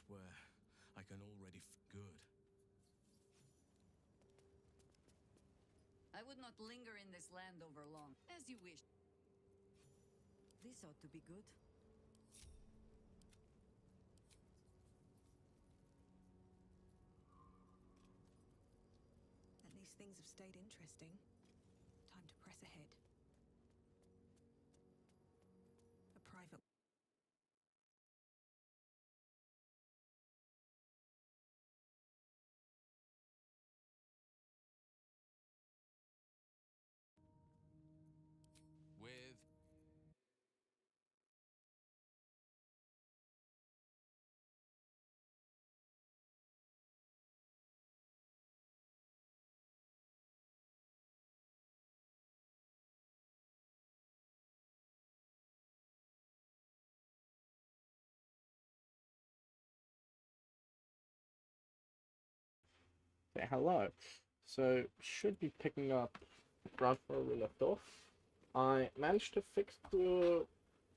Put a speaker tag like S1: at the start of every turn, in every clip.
S1: where I can already good.
S2: I would not linger in this land over long. As you wish. This ought to be good.
S3: At least things have stayed interesting. Time to press ahead. A private...
S1: With
S4: Say hello. So, should be picking up right where we left off. I managed to fix the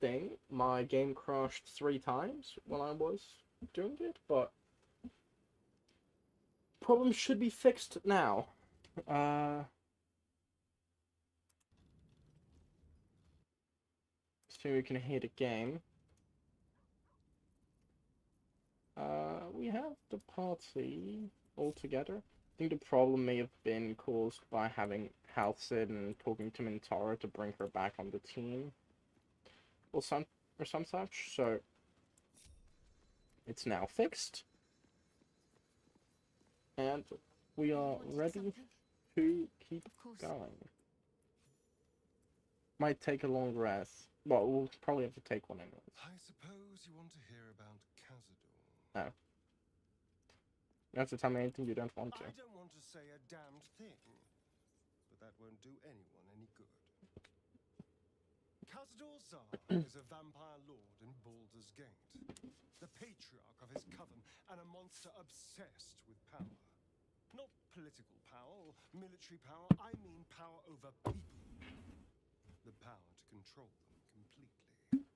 S4: thing. My game crashed 3 times when I was doing it, but problem should be fixed now. So we can hit a game. We have the party all together. I think the problem may have been caused by having Halcyon and talking to Mintara to bring her back on the team, or some such. So it's now fixed, and we are ready to keep going. Might take a long rest. Well, we'll probably have to take one anyway.
S5: I suppose you want to hear about Cazador.
S4: No. You don't have to tell me anything you don't want to.
S5: I don't want to say a damned thing, but that won't do anyone any good. Cazador Zar is a vampire lord in Baldur's Gate, the patriarch of his coven, and a monster obsessed with power. Not political power or military power, I mean power over people. The power to control them completely.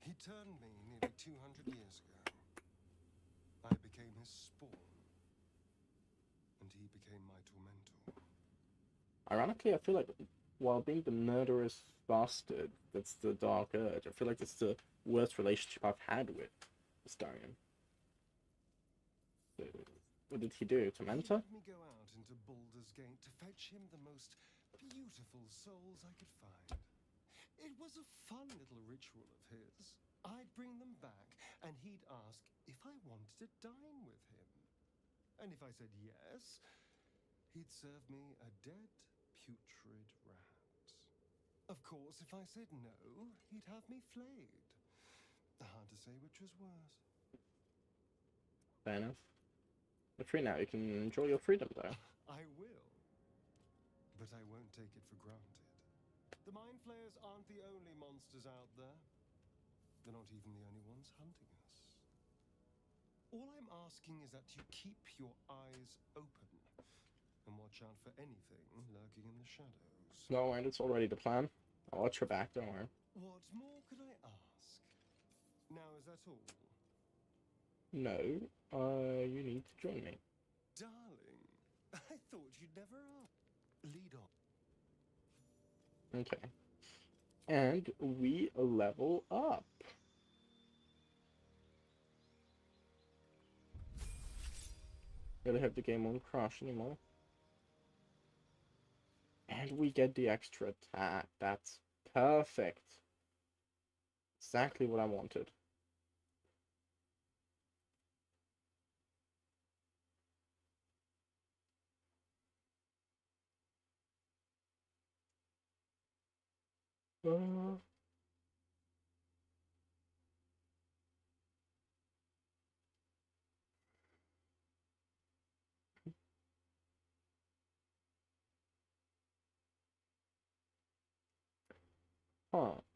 S5: He turned me nearly 200 years ago. I became his spawn, and he became my tormentor.
S4: Ironically, I feel like while being the murderous bastard that's the Dark Urge, I feel like it's the worst relationship I've had with Astarion. What did he do? Torment her?
S5: He let me go out into Baldur's Gate to fetch him the most beautiful souls I could find. It was a fun little ritual of his. I'd bring them back, and he'd ask if I wanted to dine with him. And if I said yes, he'd serve me a dead, putrid rat. Of course, if I said no, he'd have me flayed. Hard to say which was worse.
S4: Fair enough. You're free now. You can enjoy your freedom, though.
S5: I will. But I won't take it for granted. The Mind Flayers aren't the only monsters out there. They're not even the only ones hunting us. All I'm asking is that you keep your eyes open and watch out for anything lurking in the shadows.
S4: No, and it's already the plan. I'll watch your back, don't worry.
S5: What more could I ask? Now, is that all?
S4: No, you need to join me.
S5: Darling, I thought you'd never ask. Lead on.
S4: Okay. And we level up. Really hope the game won't crash anymore. And we get the extra attack. That's perfect. Exactly what I wanted.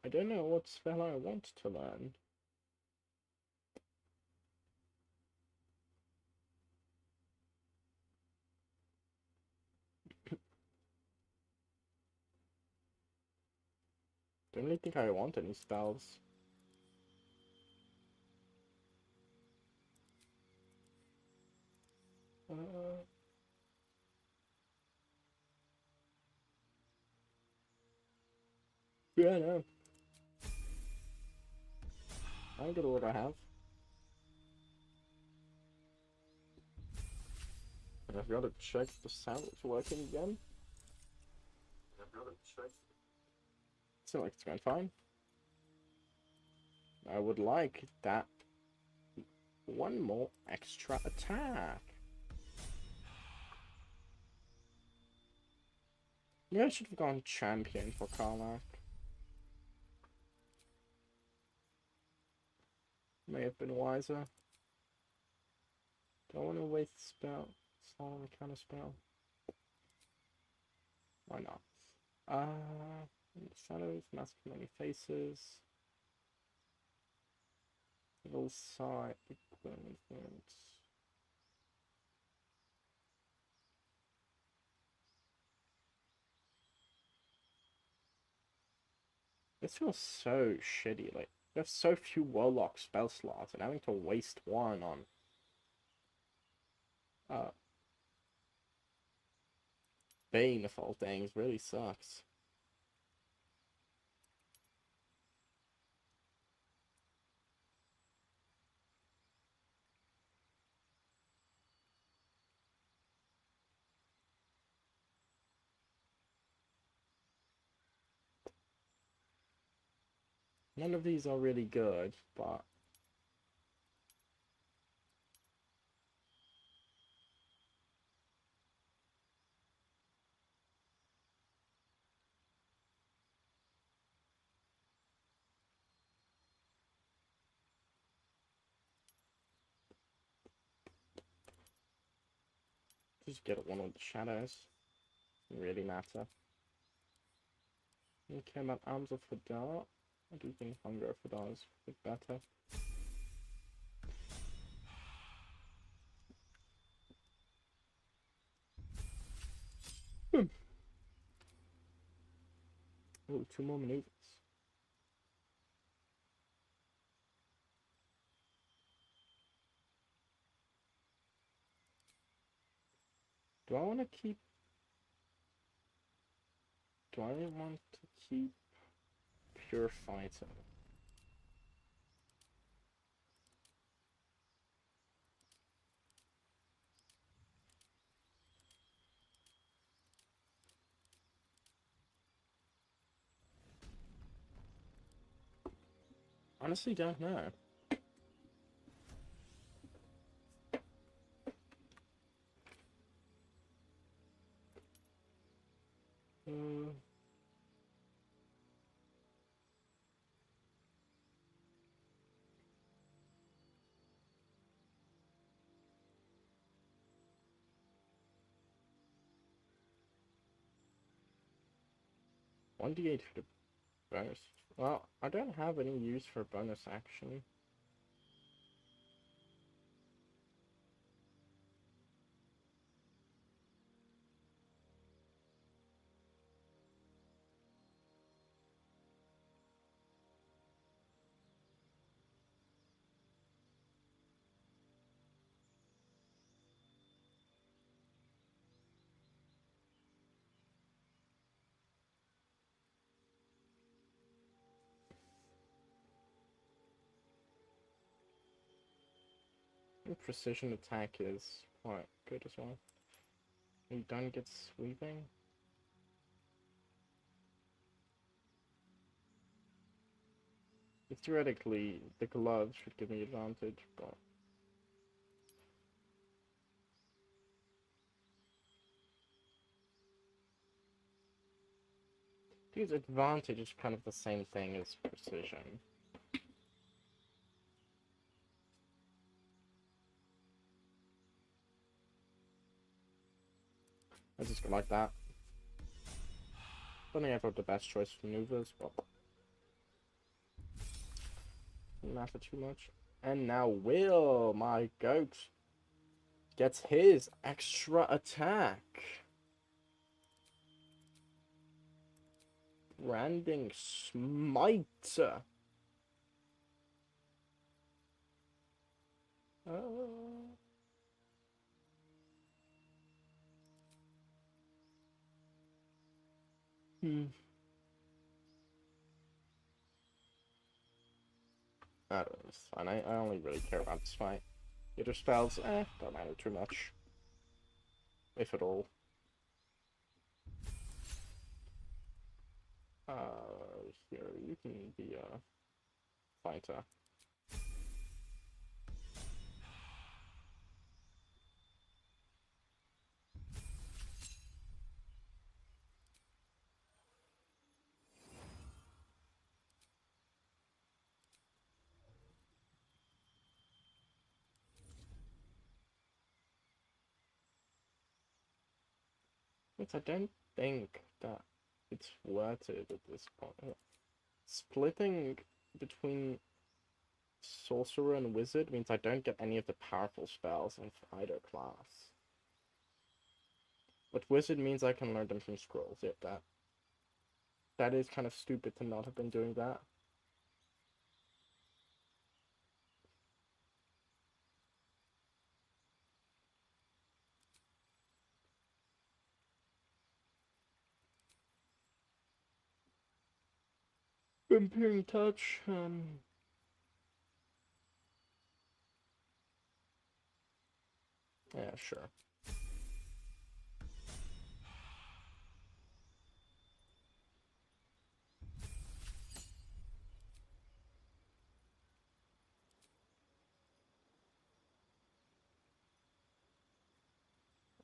S4: I don't know what spell I want to learn. Don't really think I want any spells. Yeah, no. I'm good at what I have. And I've got to check the sound is working again. Seems like it's going fine. I would like that one more extra attack. Yeah, I should have gone champion for Karlach. May have been wiser. Don't want to waste a spell. Slot on a counter spell. Why not? In the shadows, mask of many faces. Evil sight, big gloom influence. This feels so shitty. Like, there's so few warlock spell slots, and having to waste one on Bane of all things really sucks. None of these are really good, but just get one with the shadows. Doesn't really matter. Okay, about Arms of Hadar. I do think Hunger of Hadar is a bit better. Oh, 2 more maneuvers. Do I want to keep... Do I want to keep Pure Fighter? Honestly, don't know. Uh... 1d8 for the bonus. Well, I don't have any use for bonus action. Precision attack is quite good as well. You don't get sweeping. Theoretically, the gloves should give me advantage, but because advantage is kind of the same thing as precision. I just go like that. Don't think I've got the best choice for maneuvers, but doesn't matter too much. And now Will, my goat, gets his extra attack. Branding Smite. I don't know, it's fine. I only really care about this fight. The other spells, don't matter too much. If at all. Here, you can be a fighter. I don't think that it's worth it at this point. Splitting between sorcerer and wizard means I don't get any of the powerful spells of either class. But wizard means I can learn them from scrolls. Yep, that is kind of stupid to not have been doing that. Vampiric touch, yeah, sure.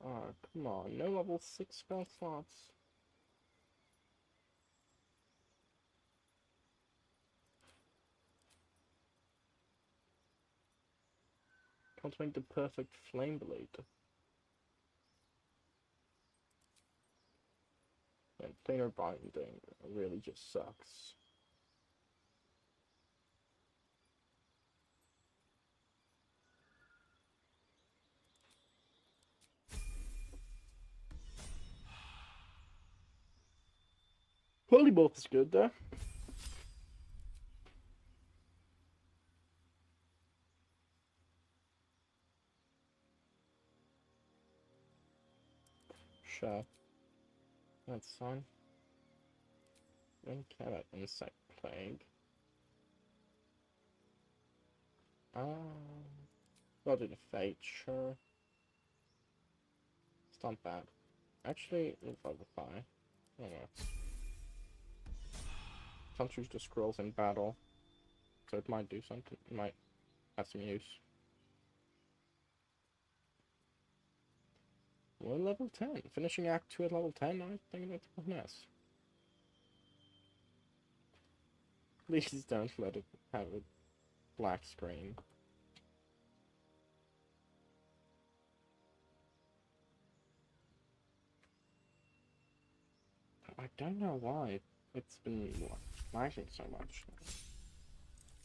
S4: Oh, come on, no level 6 spell slots. Can't make the perfect flame blade. And planar binding really just sucks. Polymorph is good though. Sure. That's fine. Don't care about insect plague. I'll do the fate, sure. It's not bad. Actually, it's level 5. I don't know. Can't choose the scrolls in battle. So it might do something. It might have some use. We're level 10. Finishing Act 2 at level 10, I think that's a mess. Please don't let it have a black screen. I don't know why it's been lagging so much.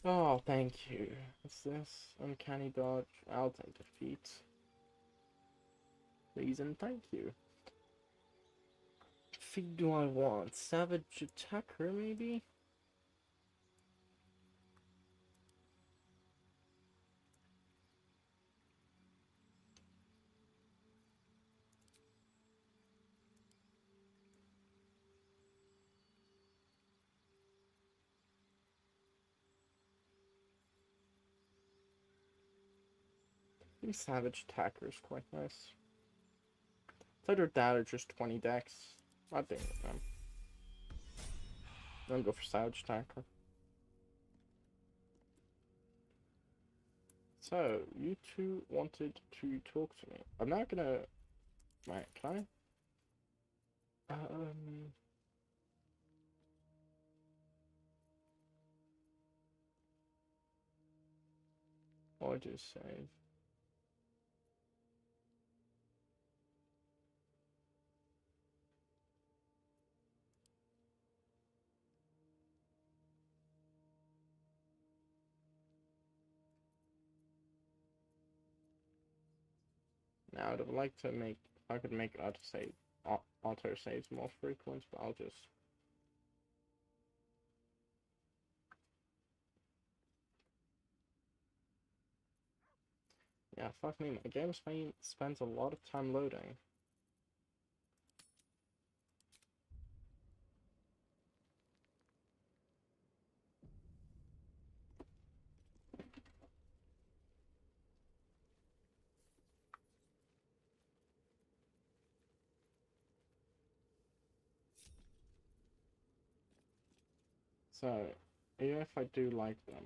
S4: Oh, thank you. What's this? Uncanny dodge. I'll take defeat. Please and thank you. Feat do I want? Savage attacker, maybe? I think Savage Attacker is quite nice. It's either that or just 20 decks. I think I'm gonna go for Savage Attacker. So, you two wanted to talk to me. I'm not gonna... Right, can I? I'll just save. Now, I'd like to make... I could make auto saves more frequent, but I'll just... Yeah, fuck me, my game spends a lot of time loading. So, even if I do like them,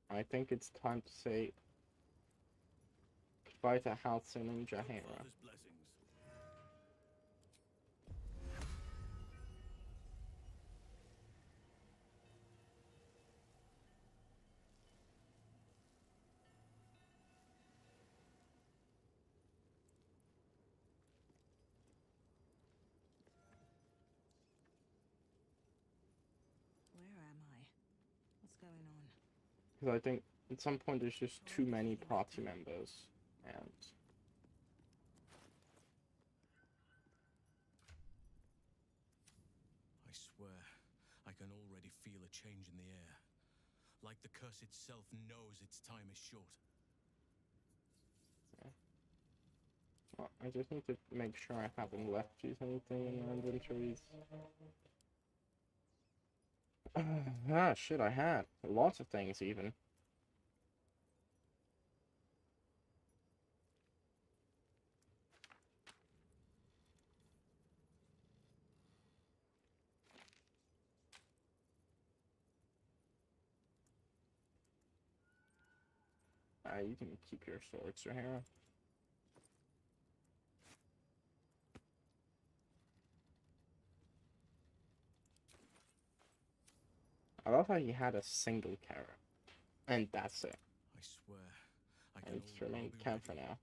S4: I think it's time to say goodbye to Halcyon and Jaheira.
S1: Father's blessings.
S3: Where am I? What's going on?
S4: Because I think at some point there's just too many party members, and
S1: I swear, I can already feel a change in the air. Like the curse itself knows its time is short.
S4: well, I just need to make sure I haven't left you anything in my inventories. Ah, shit, I had lots of things even. You can keep your sword, Sahara. I love how he had a single carrot, and that's it.
S1: I swear, I
S4: I
S1: can
S4: need to remain
S1: already
S4: camp for now.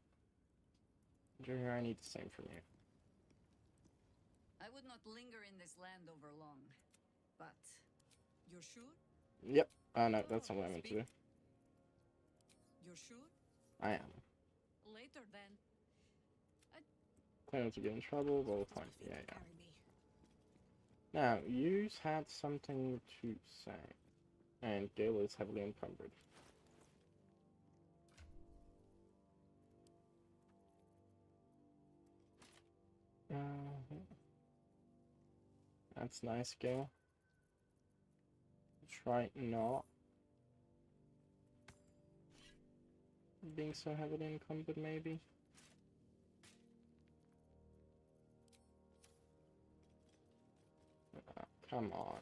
S4: Sahara, I need the same from you.
S2: I would not linger in this land over long. But you're sure?
S4: Yep. No, that's not what I meant to do.
S2: You're sure?
S4: I am.
S2: Later then.
S4: Planning to get in trouble, but we'll find.
S3: Nothing
S4: Yeah,
S3: can
S4: yeah.
S3: carry me.
S4: Now, you had something to say, and Gale is heavily encumbered. That's nice, Gale. Try not being so heavily encumbered, maybe. Come on.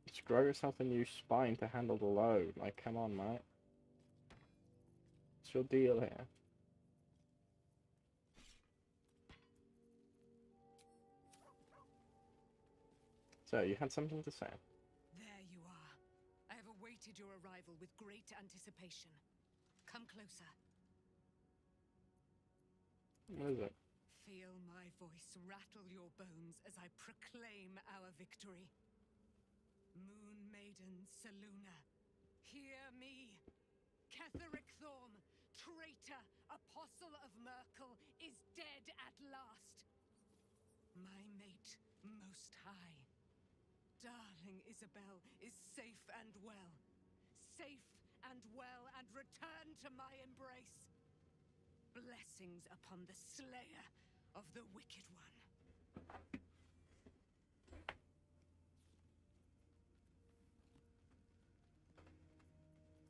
S4: Just grow yourself a new spine to handle the load. Like, come on, mate. What's your deal here? So, you had something to say.
S6: There you are. I have awaited your arrival with great anticipation. Come closer.
S4: What is it?
S6: Feel my voice rattle your bones as I proclaim our victory. Moon Maiden Seluna, hear me. Ketheric Thorm, traitor, apostle of Merkel, is dead at last. My mate, most high. Darling Isabel is safe and well. Safe and well, and return to my embrace. Blessings upon the slayer of the wicked one.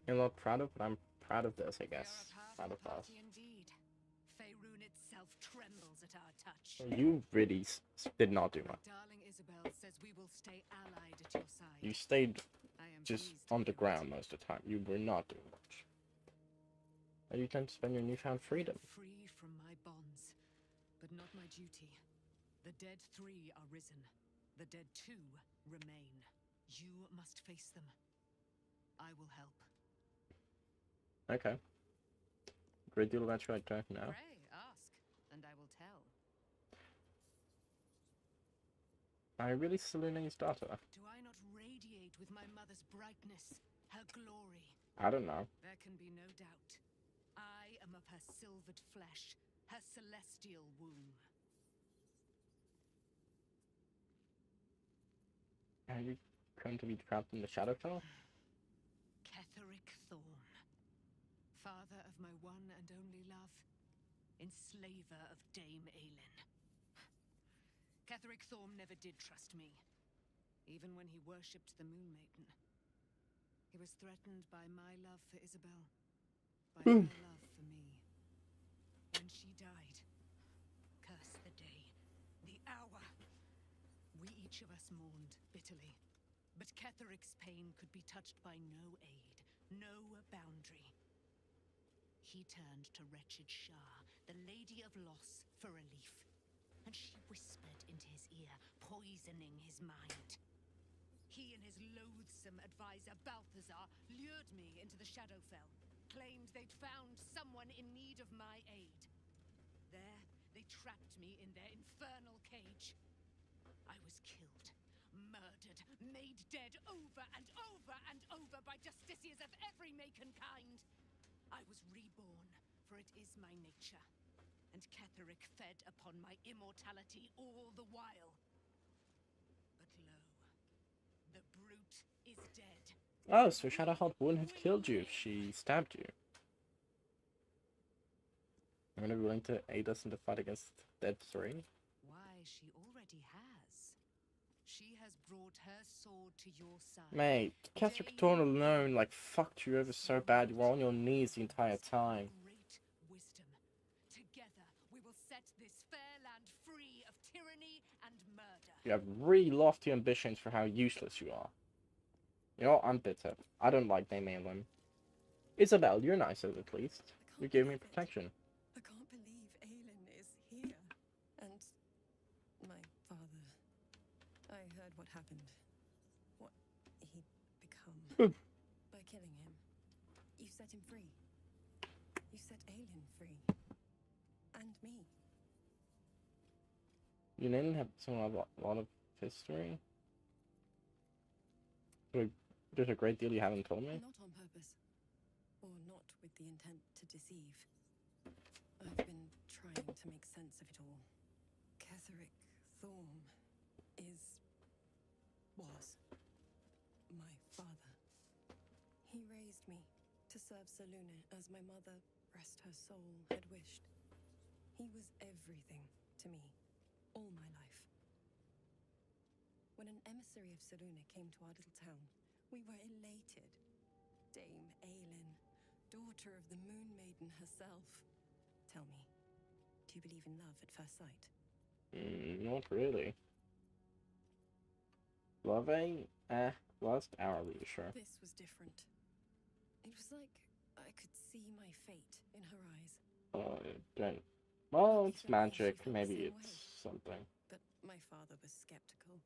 S4: You're not proud of, but I'm proud of this, I
S6: We are
S4: guess.
S6: a
S4: Proud
S6: powerful
S4: of us.
S6: party indeed. Faerun itself trembles at our touch.
S4: You really did not do much.
S6: Darling Isabel says we will stay allied at your side.
S4: You stayed
S6: I am
S4: just
S6: pleased to
S4: on the
S6: hear it.
S4: ground most of the time. You were not doing much. How do you tend to spend your newfound freedom?
S6: Free from my bonds, but not my duty. The dead 3 are risen. The dead 2 remain. You must face them. I will help.
S4: Okay. Great deal about you I don't know.
S2: Pray, ask, and I will tell.
S4: Are you really Selena's daughter?
S6: Do I not radiate with my mother's brightness, her glory?
S4: I don't know.
S6: There can be no doubt. I am of her silvered flesh, her celestial womb.
S4: Are you going to be trapped in the Shadowfell?
S6: Ketheric Thorm, father of my one and only love, enslaver of Dame Aelin. Ketheric Thorm never did trust me, even when he worshipped the Moon Maiden. He was threatened by my love for Isabel, by her love for me. When she died, curse the day, the hour, Each of us mourned bitterly, but Ketheric's pain could be touched by no aid, no boundary. He turned to wretched Shah, the Lady of Loss, for relief, and she whispered into his ear, poisoning his mind. He and his loathsome advisor, Balthazar, lured me into the Shadowfell, claimed they'd found someone in need of my aid. There, they trapped me in their infernal cage. I was killed, murdered, made dead over and over and over by justiciars of every make and kind. I was reborn, for it is my nature, and Ketheric fed upon my immortality all the while. But lo, the brute is dead.
S4: Oh, so Shadowheart wouldn't have killed you if she stabbed you. You're gonna be willing to aid us in the fight against Dead 3?
S6: Why, she already has. She has brought her sword to your side.
S4: Mate, Ketheric Thorn alone, like, fucked you over so bad you were on your knees the entire time.
S6: Great wisdom. Together, we will set this fair land free of tyranny and murder.
S4: You have really lofty ambitions for how useless you are. You know what? I'm bitter. I don't like Daemalin. Isabel, you're nicer at least. You gave me protection.
S7: I can't believe Aelin is here. And my father. I heard what happened. What he'd become. By killing him. You set him free. You set Aelin free. And me.
S4: You didn't have a lot of history? There's a great deal you haven't told me?
S7: Not on purpose. Or not with the intent to deceive. I've been trying to make sense of it all. Ketheric Thorn was my father. He raised me to serve Selûne as my mother, rest her soul, had wished. He was everything to me, all my life. When an emissary of Selûne came to our little town, we were elated. Dame Aelin, daughter of the Moon Maiden herself. Tell me, do you believe in love at first sight?
S4: Not really. Loving? Last hour, really sure.
S7: This was different. It was like I could see my fate in her eyes.
S4: Don't. Well, it's magic. Maybe it's something.
S7: But my father was skeptical.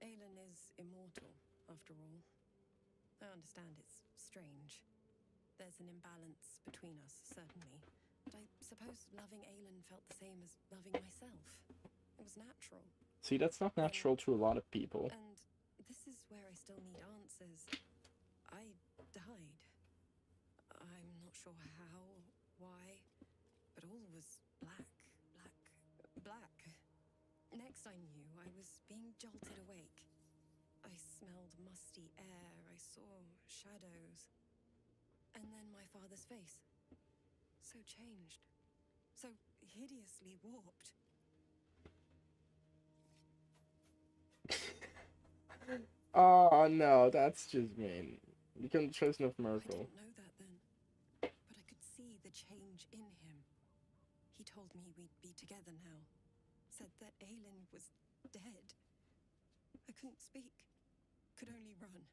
S7: Aelin is immortal, after all. I understand it's strange. There's an imbalance between us, certainly. But I suppose loving Aelin felt the same as loving myself. It was natural.
S4: See, that's not natural to a lot of people.
S7: And this is where I still need answers. I died. I'm not sure how, why, but all was black. Next I knew, I was being jolted awake. I smelled musty air, I saw shadows. And then my father's face. So changed. So hideously warped.
S4: Oh no, that's just mean. You can trust enough
S7: I
S4: Myrtle.
S7: didn't know that then. But I could see the change in him. He told me we'd be together now. Said that Aelin was dead. I couldn't speak. Could only run.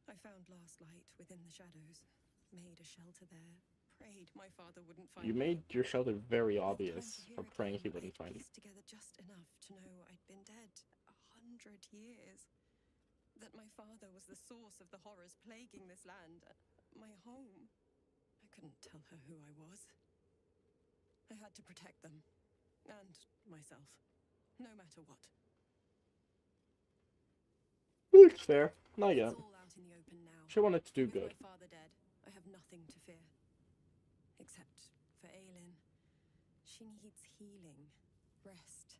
S7: I found last light within the shadows. Made a shelter there. Prayed my father wouldn't find
S4: You
S7: me.
S4: made your shelter very
S7: With time
S4: obvious
S7: to hear
S4: for praying
S7: again,
S4: he wouldn't
S7: I'd
S4: find you.
S7: pieced together just enough to know I'd been dead 100 years. That my father was the source of the horrors plaguing this land. My home. I couldn't tell her who I was. I had to protect them. And myself. No matter what.
S4: It's fair. Not yet.
S7: It's all out in the open now.
S4: She wanted to do
S7: With
S4: good.
S7: my father dead, I have nothing to fear. Except for Aelin. She needs healing. Rest.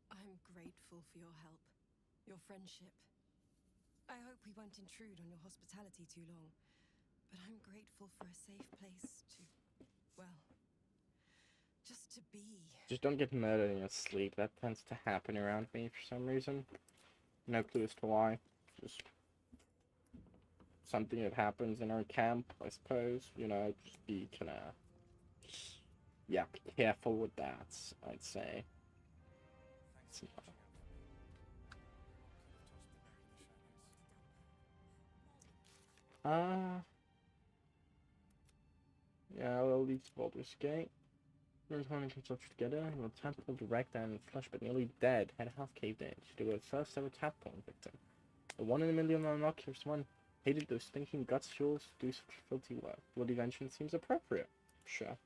S7: I'm grateful for your help. Your friendship. I hope we won't intrude on your hospitality too long. But I'm grateful for a safe place to... well... just to be.
S4: Just don't get murdered in your sleep. That tends to happen around me for some reason. No clue as to why. Just something that happens in our camp, I suppose. You know, just be kinda... yeah, be careful with that, I'd say. Yeah, we'll leave Baldur's Gate. There's one construction together. Your tadpole direct and flesh but nearly dead. Had half caved in. She do a first ever tadpole victim. The 1 in a million unlock here's one. Hated those stinking guts of yours to do such filthy work. Bloody vengeance seems appropriate. Sure.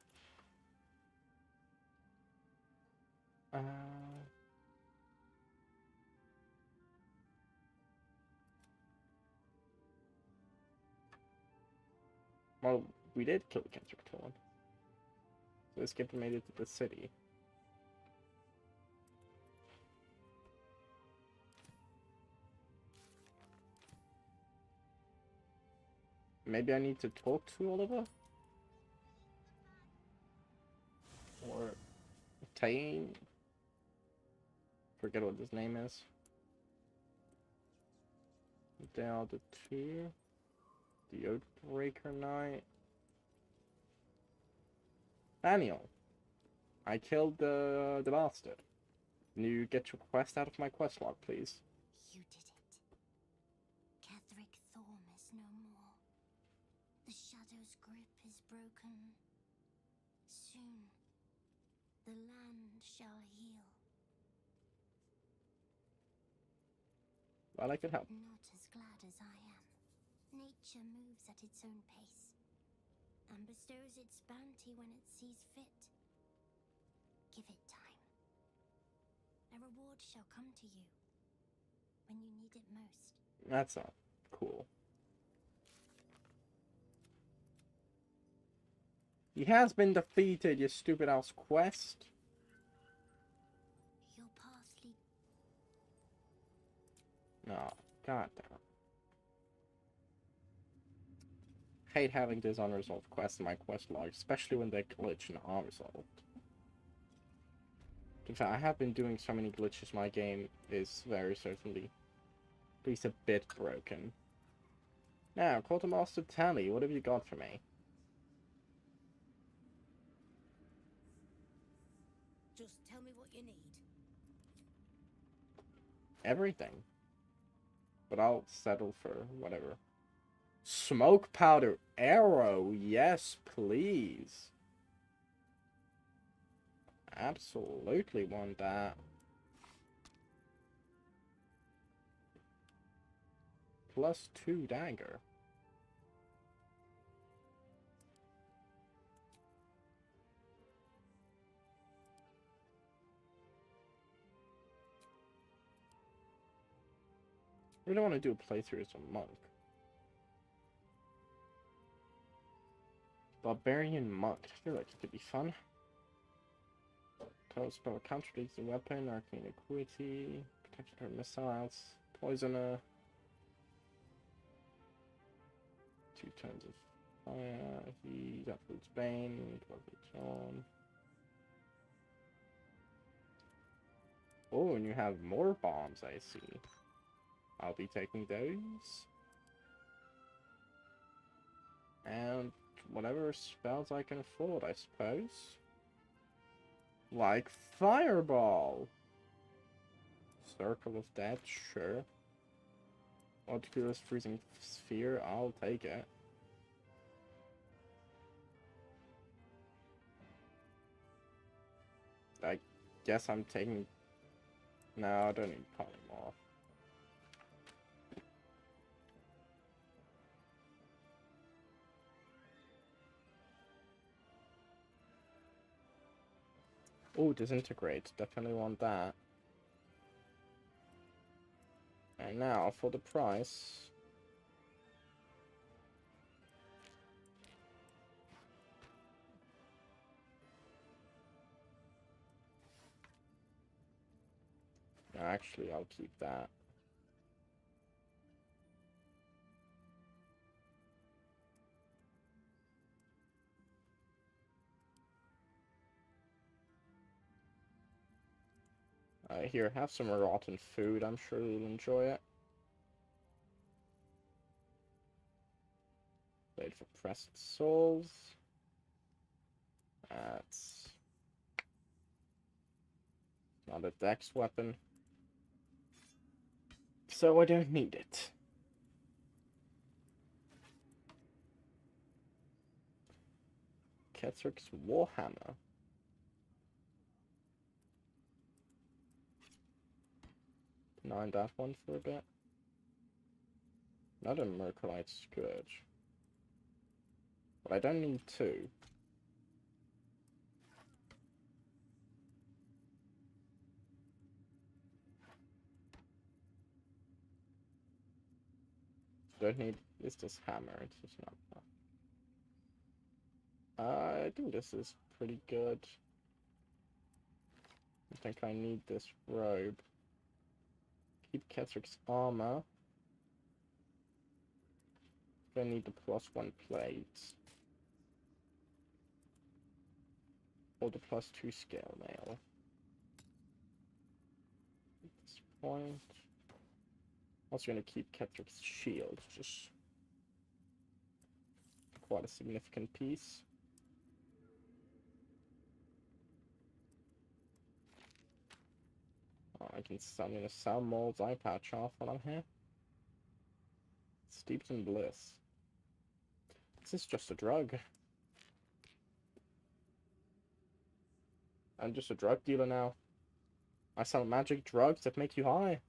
S4: Well, we did kill the constructor one. So this kid made it to the city. Maybe I need to talk to Oliver? Or Tane? Forget what his name is. They are the two. The Oathbreaker Knight. Daniel. I killed the bastard. Can you get your quest out of my quest log, please?
S8: You did it. Catherick Thorm is no more. The Shadow's grip is broken. Soon, the land shall heal.
S4: Well, I could help.
S8: Not as glad as I am. Nature moves at its own pace, and bestows its bounty when it sees fit. Give it time. A reward shall come to you when you need it most.
S4: That's not cool. He has been defeated, you stupid ass quest.
S8: Your path leads.
S4: No, goddamn. Hate having these unresolved quests in my quest log, especially when they glitch and are resolved. In fact, I have been doing so many glitches, my game is very certainly at least a bit broken. Now, Quartermaster Tally, what have you got for me?
S8: Just tell me what you need.
S4: Everything. But I'll settle for whatever. Smoke powder arrow, yes please. Absolutely want that. +2 dagger. I really want to do a playthrough as a monk. Barbarian monk. I feel like it could be fun. Close spell contradicts the weapon, arcane equity, protection from missiles, poisoner. 2 tons of fire, heat, absolute bane, 12 on. Oh, and you have more bombs, I see. I'll be taking those. And whatever spells I can afford, I suppose. Like Fireball. Circle of Death, sure. Oculus Freezing Sphere, I'll take it. I guess I'm taking... No, I don't need polymorph. Oh, disintegrate. Definitely want that. And now for the price. No, actually, I'll keep that. Here, have some rotten food. I'm sure you'll enjoy it. Wait for pressed souls. That's not a dex weapon. So I don't need it. Kethric's Warhammer. Deny that one for a bit. Another Mercolite Scourge. But I don't need two. Don't need this hammer, it's just not enough. I think this is pretty good. I think I need this robe. Keep Kethric's armor. I need the +1 plate. Or the +2 scale mail. At this point. Also going to keep Kethric's shield, just quite a significant piece. Oh, I'm going to sell Mold's eye patch off while I'm here. Steeped in bliss. This is just a drug. I'm just a drug dealer now. I sell magic drugs that make you high.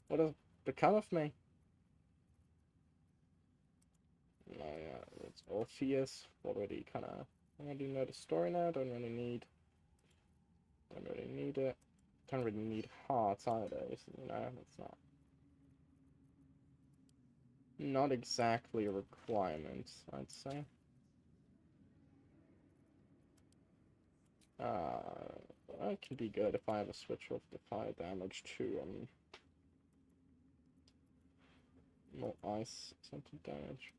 S4: What has become of me? No, yeah, it's Orpheus. Already know the story now. Don't really need it. Don't really need hearts either. You know, it's not exactly a requirement, I'd say. That can be good if I have a switch off the fire damage too. More ice something damage.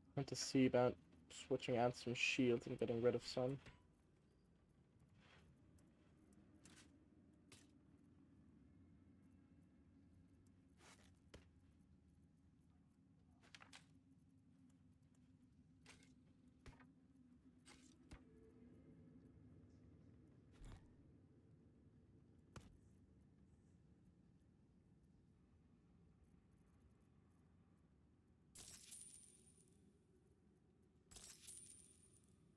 S4: I want to see about switching out some shields and getting rid of some.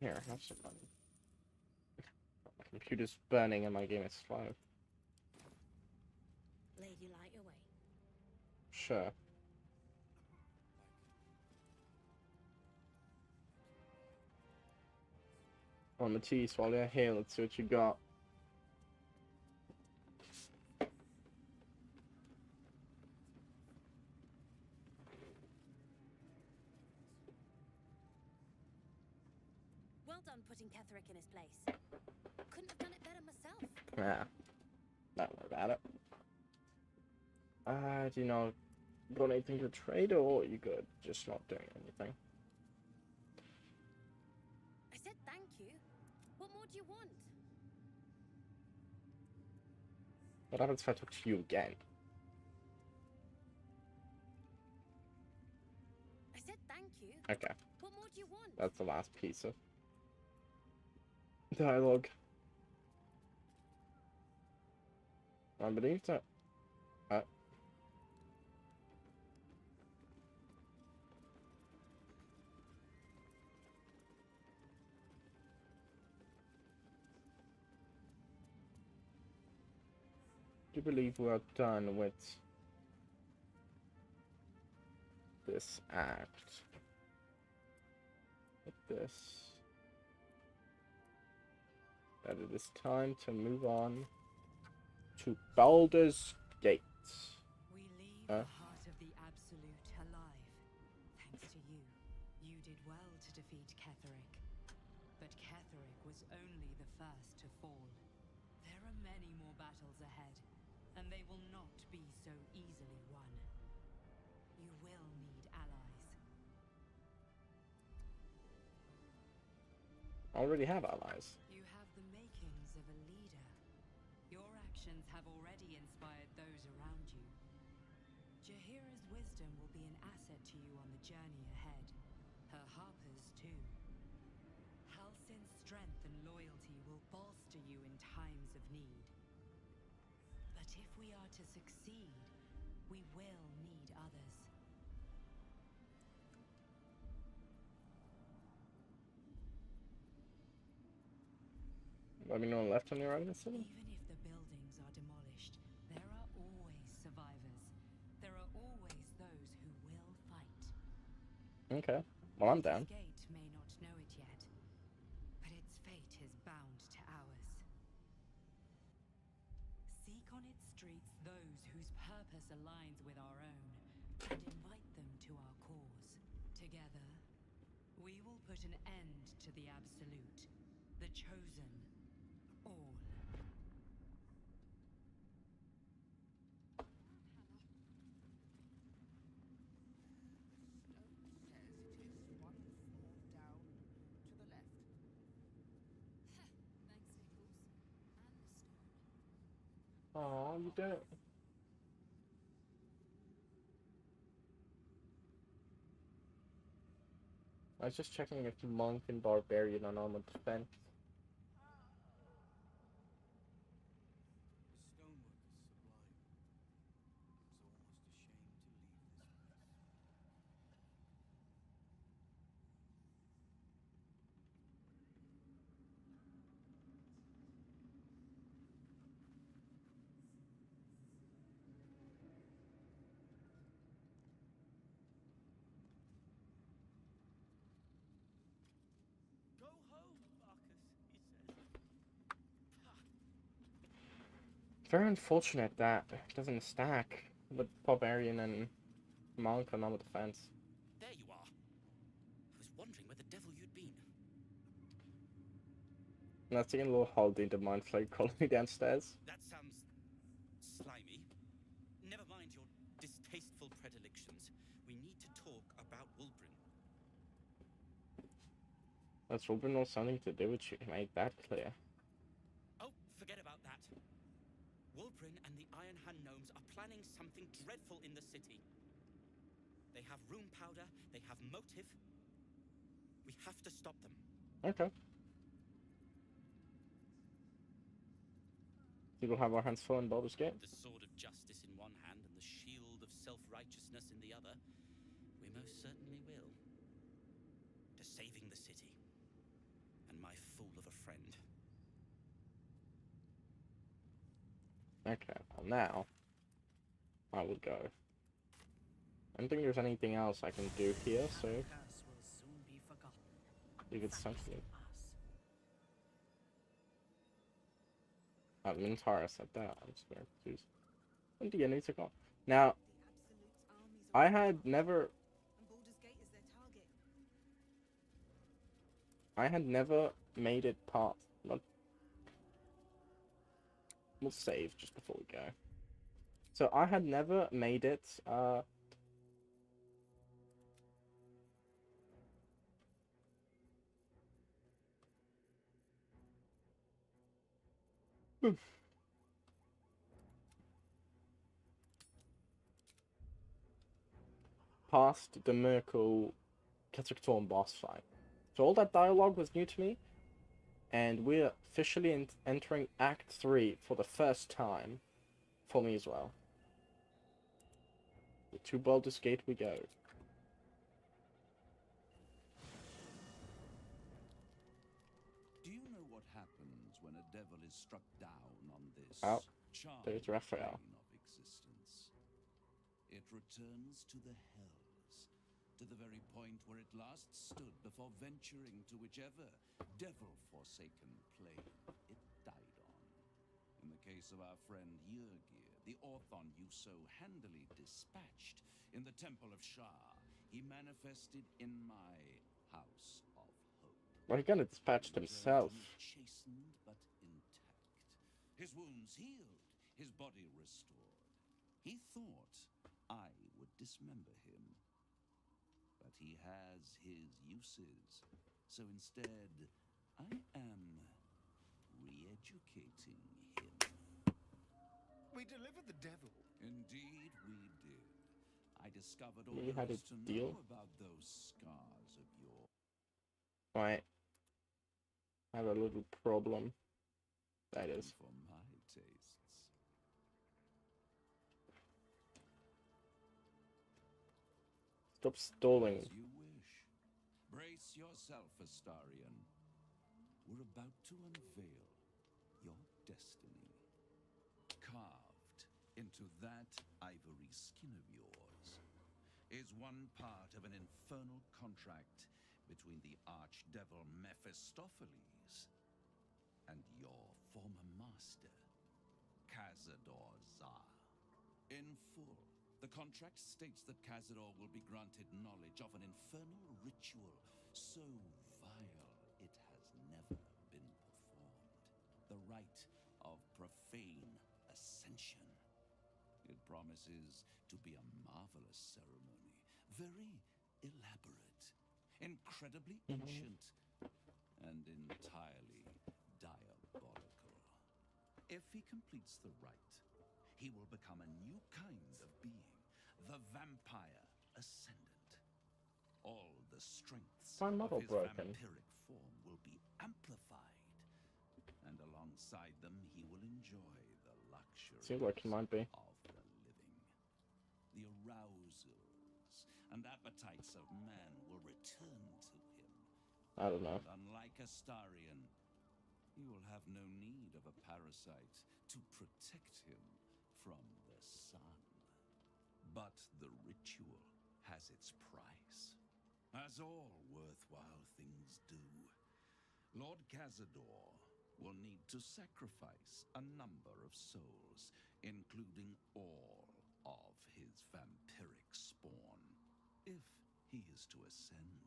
S4: Here, have some money. My computer's burning and my game is slow.
S8: Lady light away.
S4: Sure. On Matisse, while you're here, let's see what you got.
S8: Well done putting Ketheric in his place. Couldn't have done it better myself.
S4: Yeah. Don't worry about it. Do you know, got anything to trade or are you good? Just not doing anything.
S8: I said thank you. What more do you want?
S4: What happens if I talk to you again?
S8: I said thank you.
S4: Okay.
S8: What more do you want?
S4: That's the last piece of dialogue. I believe that. I do believe we are done with this act. With this. That it is time to move on to Baldur's Gate.
S6: We leave the heart of the Absolute alive. Thanks to you. You did well to defeat Ketheric. But Ketheric was only the first to fall. There are many more battles ahead, and they will not be so easily won. You will need allies.
S4: I already have allies.
S6: You have the makings of a leader. actions have already inspired those around you. Jahira's wisdom will be an asset to you on the journey ahead. Her harpers, too. Halsin's strength and loyalty will bolster you in times of need. But if we are to succeed, we will need others.
S4: Let me know on the left and the right of the city.
S6: Even if the buildings are demolished, there are always survivors. There are always those who will fight.
S4: Okay. Well, I'm down.
S6: Gate may not know it yet, but its fate is bound to ours. Seek on its streets those whose purpose aligns with our own, and invite them to our cause. Together, we will put an end to the Absolute, the Chosen, all.
S4: Oh, you did it. I was just checking if monk and barbarian on armored defense.
S1: The stonework is sublime. It's almost a shame to leave this place. Go home, Marcus, he says.
S4: Very unfortunate that it doesn't stack with barbarian and monk on armored defense.
S9: There you are. I was wondering where the devil you'd been.
S4: And that's taking a little holiday in the mind flag colony downstairs.
S9: That sounds slimy. Never mind your distasteful predilections. We need to talk about Wulbren.
S4: That's Ruben or something to do with you. Made that clear.
S9: Oh, forget about that. Wulbren and the Iron Hand gnomes are planning something dreadful in the city. They have rune powder, they have motive. We have to stop them.
S4: Okay. We will have our hands full in Baldur's Gate.
S9: The sword of justice in one hand and the shield of self-righteousness in the other. We most certainly will. To saving the city. And my fool of a friend.
S4: Okay, well now I will go. I don't think there's anything else I can do here, so
S6: Curse will soon be forgotten.
S4: leave it something.
S6: Us.
S4: Oh, the Mintara said that. I'm just very confused. When do you need to go? Now, I had never. I had never made it past. Not. We'll save just before we go. So I had never made it. Past the Miracle Catrictorn boss fight. So all that dialogue was new to me, and we're officially entering Act 3 for the first time for me as well. To Baldur's Gate we go.
S10: Do you know what happens when a devil is struck down on this
S4: Oh,
S10: charmed
S4: there's Raphael.
S10: plane of existence? It returns to the hells, to the very point where it last stood before venturing to whichever devil-forsaken plane it died on. In the case of our friend Yrgir, the Orthon you so handily dispatched in the Temple of Shar, he manifested in my House of Hope.
S4: Well, he kind of dispatched himself.
S10: Chastened but intact. His wounds healed, his body restored. He thought I would dismember him. But he has his uses. So instead, I am re-educating him.
S5: delivered the devil.
S10: Indeed, we did. I discovered all
S4: We
S10: there
S4: had a
S10: is to
S4: deal.
S10: know about those scars of yours.
S4: Right. I have a little problem. That is.
S10: For my tastes.
S4: Stop stalling.
S10: As you wish. Brace yourself, Astarion. We're about to unveil your destiny. Carved into that ivory skin of yours is one part of an infernal contract between the archdevil Mephistopheles and your former master, Cazador Zar. In full, the contract states that Cazador will be granted knowledge of an infernal ritual so vile it has never been performed. The rite of profane ascension. It promises to be a marvelous ceremony, very elaborate, incredibly ancient, and entirely diabolical. If he completes the rite, he will become a new kind of being, the Vampire Ascendant. All the strengths
S4: My
S10: of
S4: model
S10: his
S4: broken.
S10: vampiric form will be amplified, and alongside them he will enjoy the luxuries
S4: Seems like it might be.
S10: of the living. The arousals and appetites of man will return to him.
S4: I don't know.
S10: And unlike Astarion, he will have no need of a parasite to protect him from the sun. But the ritual has its price, as all worthwhile things do. Lord Cazador will need to sacrifice a number of souls, including all of his vampiric spawn, if he is to ascend.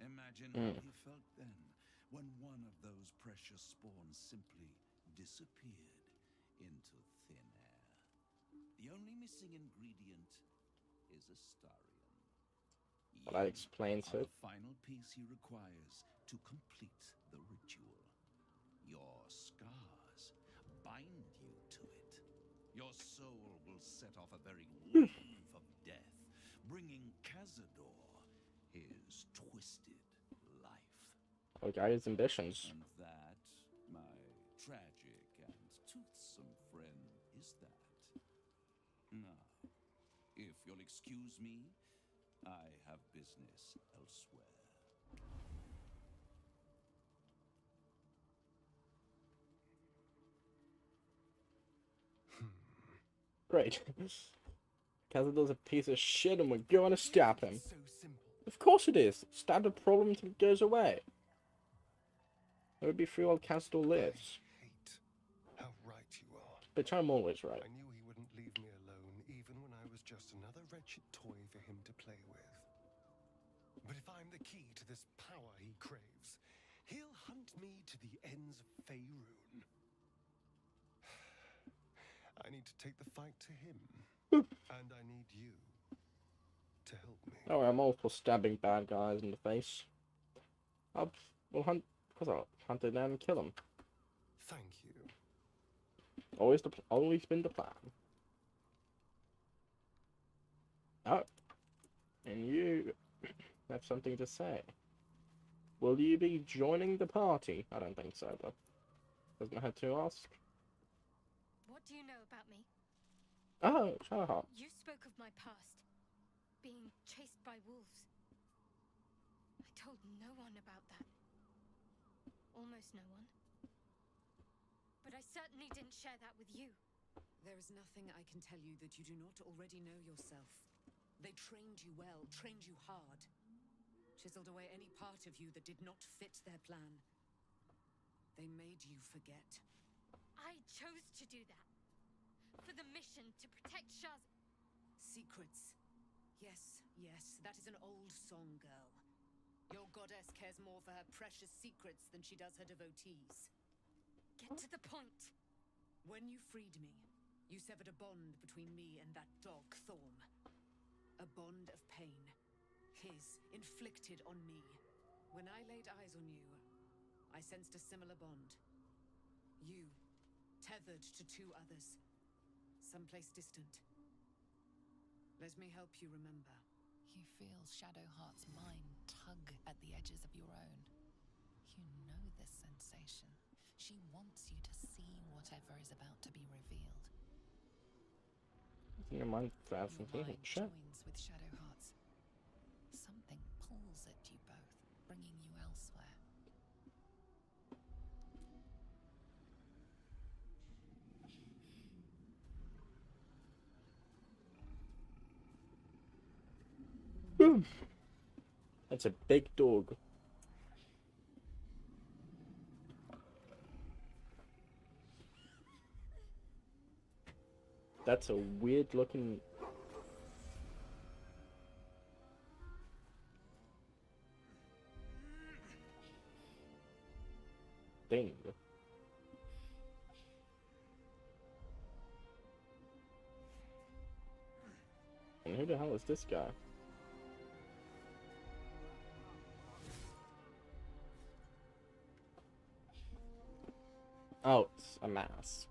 S10: Imagine how he felt then, when one of those precious spawns simply disappeared into thin air. The only missing ingredient is Astarion.
S4: Well, that explains
S10: are
S4: it.
S10: the final piece he requires to complete the ritual. Your scars bind you to it. Your soul will set off a very wave of death, bringing Cazador his twisted life.
S4: Oh, guy has ambitions.
S10: And that, my tragic and toothsome friend, is that. Now, if you'll excuse me, I have business elsewhere.
S4: Great. Cazador's a piece of shit and we're going to stab him.
S5: So simple.
S4: Of course it is. Stab the problem until it goes away. It would be free while Cazador lives.
S5: I hate how right you are.
S4: Bitch, I'm always right.
S5: I knew he wouldn't leave me alone, even when I was just another wretched toy for him to play with. But if I'm the key to this power he craves, he'll hunt me to the ends of Faerun. I need to take the fight to him. And I need you to help me.
S4: Oh, I'm all for stabbing bad guys in the face. We'll hunt, because I'll hunt it down and kill them.
S5: Thank you.
S4: Always been the plan. Oh, and you have something to say. Will you be joining the party? I don't think so, but doesn't have to ask.
S11: What do you know about me?
S4: Oh, shut up.
S11: You spoke of my past, being chased by wolves. I told no one about that. Almost no one. But I certainly didn't share that with you.
S2: There is nothing I can tell you that you do not already know yourself. They trained you well, trained you hard. Chiseled away any part of you that did not fit their plan. They made you forget.
S11: I chose to do that. For the mission to protect Shaz.
S2: Secrets. Yes, yes, that is an old song, girl. Your goddess cares more for her precious secrets than she does her devotees.
S11: Get to the point.
S2: When you freed me, you severed a bond between me and that dog, Thorm. A bond of pain. His, inflicted on me. When I laid eyes on you, I sensed a similar bond. You, tethered to two others. someplace distant. Let me help you remember.
S12: You feel Shadowheart's mind tug at the edges of your own. You know this sensation. She wants you to see whatever is about to be revealed.
S4: Your mind
S12: Your mind joins with Shadowheart's. Something pulls at you both, bringing you elsewhere.
S4: That's a big dog. That's a weird looking thing. And who the hell is this guy? Oh, it's a mask.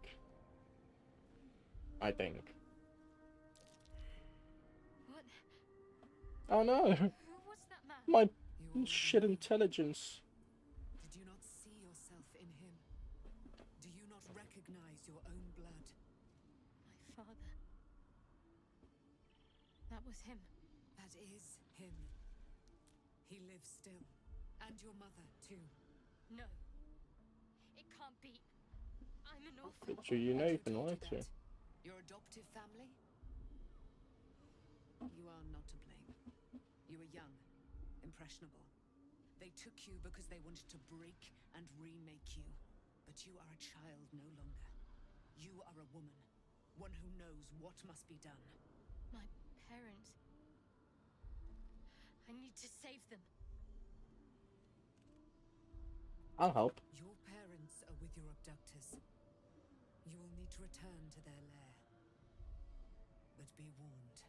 S4: I think.
S11: What?
S4: Oh no!
S11: Who was that man?
S4: My shit intelligence.
S2: Did you not see yourself in him? Do you not recognize your own blood?
S11: My father. That was him.
S2: That is him. He lives still. And your mother, too.
S11: No. It can't be. I'm an orphan.
S4: But you know you've been
S2: Who told
S4: lied
S2: you
S4: to.
S2: that? Your adoptive family? You are not to blame. You were young, impressionable. They took you because they wanted to break and remake you. But you are a child no longer. You are a woman. One who knows what must be done.
S11: My parents. I need to save them.
S4: I'll help.
S2: Your parents are with your abductors. You will need to return to their lair. But be warned.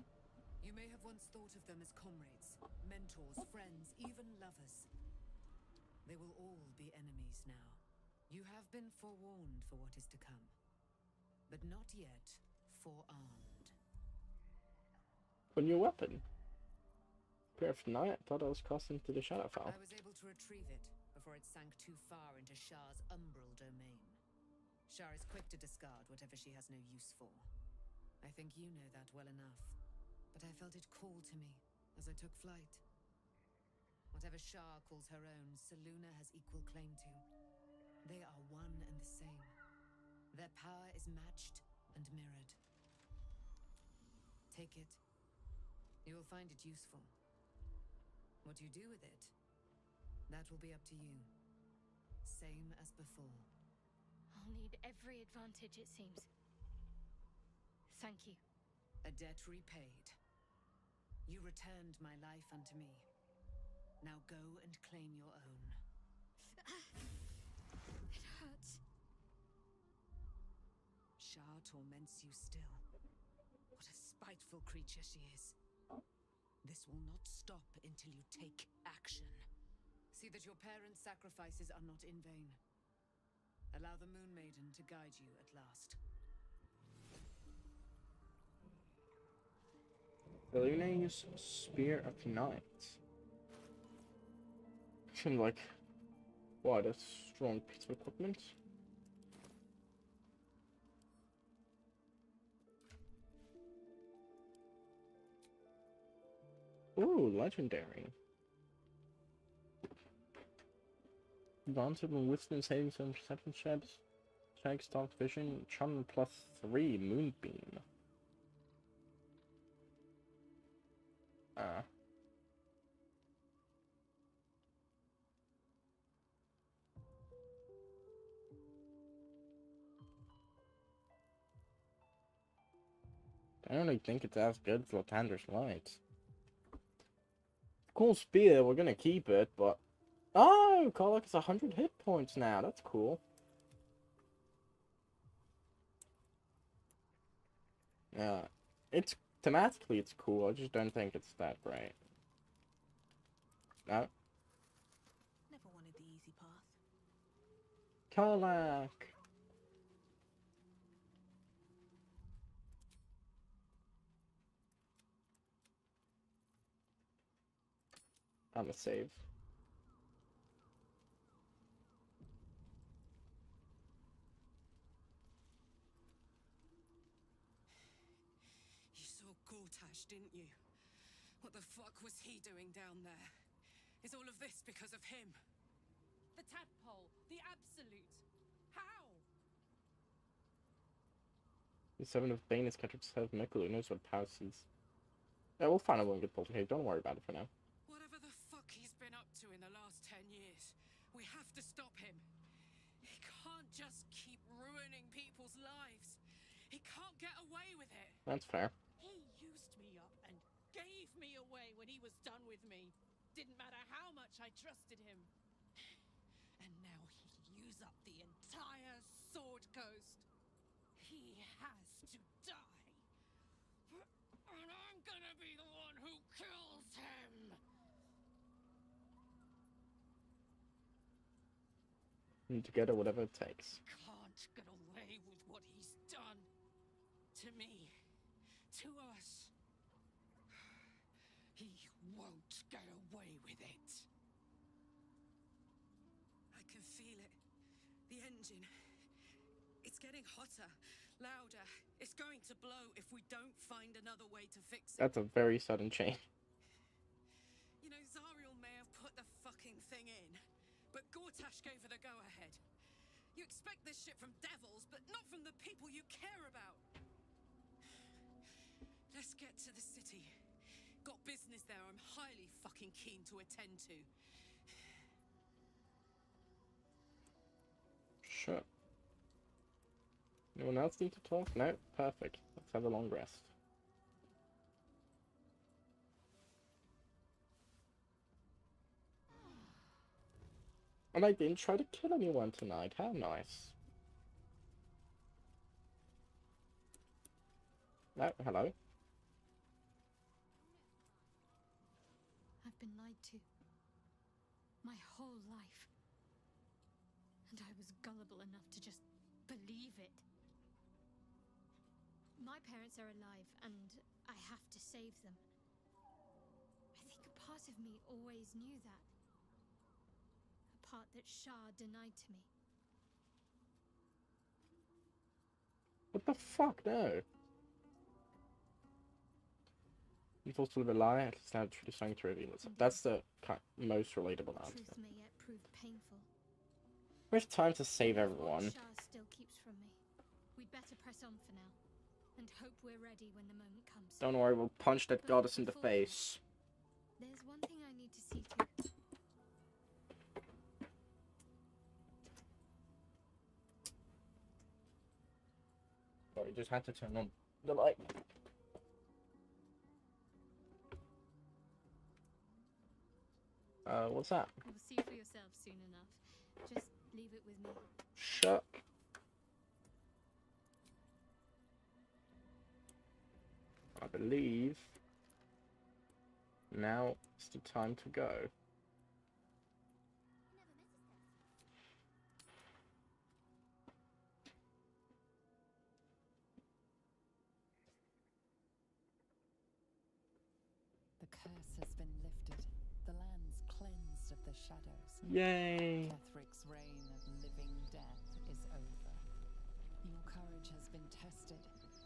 S2: You may have once thought of them as comrades, mentors, friends, even lovers. They will all be enemies now. You have been forewarned for what is to come, but not yet forearmed.
S4: On your weapon. Pair of night, I thought I was cast into the Shadowfell.
S2: I was able to retrieve it before it sank too far into Shar's umbral domain. Shar is quick to discard whatever she has no use for. I think you know that well enough. But I felt it call to me as I took flight. Whatever Shar calls her own, Selûne has equal claim to. They are one and the same. Their power is matched and mirrored. Take it. You will find it useful. What you do with it, that will be up to you. Same as before.
S11: I'll need every advantage, it seems. Thank you.
S2: A debt repaid. You returned my life unto me. Now go and claim your own.
S11: It hurts.
S2: Shar torments you still. What a spiteful creature she is. This will not stop until you take action. See that your parents' sacrifices are not in vain. Allow the Moon Maiden to guide you at last.
S4: Selûne's Spear of Night. Seems like, what, a strong piece of equipment? Ooh, legendary. Advantage when wisdom savings and perception checks, dark vision, charm +3, moonbeam. I don't really think it's as good as Latander's Light. Cool spear, we're gonna keep it, but... Oh, Karlach is 100 hit points now, that's cool. Yeah, it's... Thematically it's cool, I just don't think it's that great. No?
S3: Never wanted the easy path.
S4: Karlach! I'm a save.
S6: You saw Gortash, didn't you? What the fuck was he doing down there? Is all of this because of him? The tadpole, the absolute. How?
S4: The Seven of Bane is captured to serve Mikkel, who knows what power sees. Yeah, we'll find out when we get Bolton here. Don't worry about it for now.
S6: Whatever the fuck he's been up to in the last 10 years, we have to stop him. He can't just keep ruining people's lives. He can't get away with it.
S4: That's fair.
S6: He used me up and gave me away when he was done with me. Didn't matter how much I trusted him. And now he'll use up the entire Sword Coast. He has to die. And I'm gonna be the one who kills him.
S4: And together, whatever it takes.
S6: Can't get away with what he's done. To me. To us. He won't get away with it. I can feel it. The engine. It's getting hotter, louder. It's going to blow if we don't find another way to fix it.
S4: That's a very sudden change.
S6: You know, Zariel may have put the fucking thing in, but Gortash gave her the go-ahead. You expect this shit from devils, but not from the people you care about. Let's get to the city. Got business there I'm highly fucking keen to attend to.
S4: Sure. Anyone else need to talk? No? Perfect. Let's have a long rest. And I didn't try to kill anyone tonight. How nice. No, hello.
S11: I've been lied to. My whole life. And I was gullible enough to just believe it. My parents are alive, and I have to save them. I think a part of me always knew that. A part that Shah denied to me.
S4: What the fuck? No. You forced to live a lie, at least now truly starting to reveal itself. That's the most relatable answer.
S11: Truth may yet prove painful.
S4: We have time to save everyone.
S11: Shah still keeps from me. We'd better press on for now, and hope we're ready when the moment comes.
S4: Don't worry, we'll punch that goddess in the face.
S11: There's one thing I need to see to.
S4: Sorry, just had to turn on the light. What's that?
S11: You'll see for yourself soon enough. Just leave it with me.
S4: Shut. I believe now is the time to go.
S12: The curse has been lifted. The land's cleansed of the shadows.
S4: Yay!
S12: Kethric's reign of living death is over. Your courage has been tested,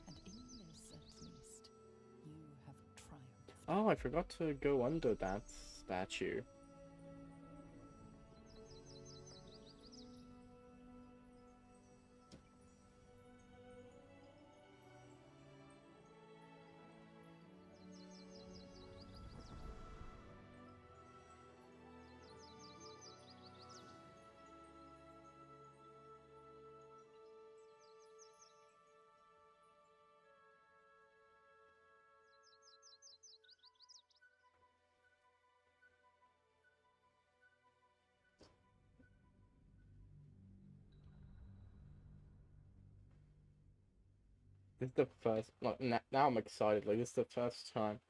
S12: and in this at least, you have triumphed.
S4: Oh, I forgot to go under that statue. This is the first, like, now I'm excited, like, this is the first time.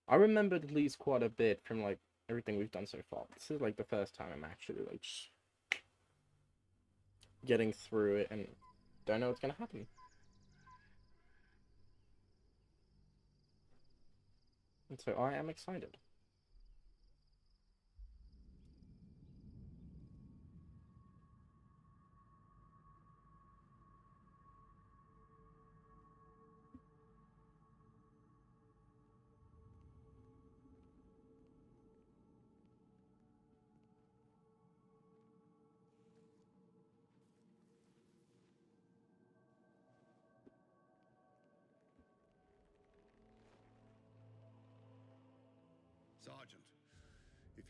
S4: I remembered at least quite a bit from, like, everything we've done so far. This is, like, the first time I'm actually, like, just getting through it and don't know what's gonna happen. And so I am excited.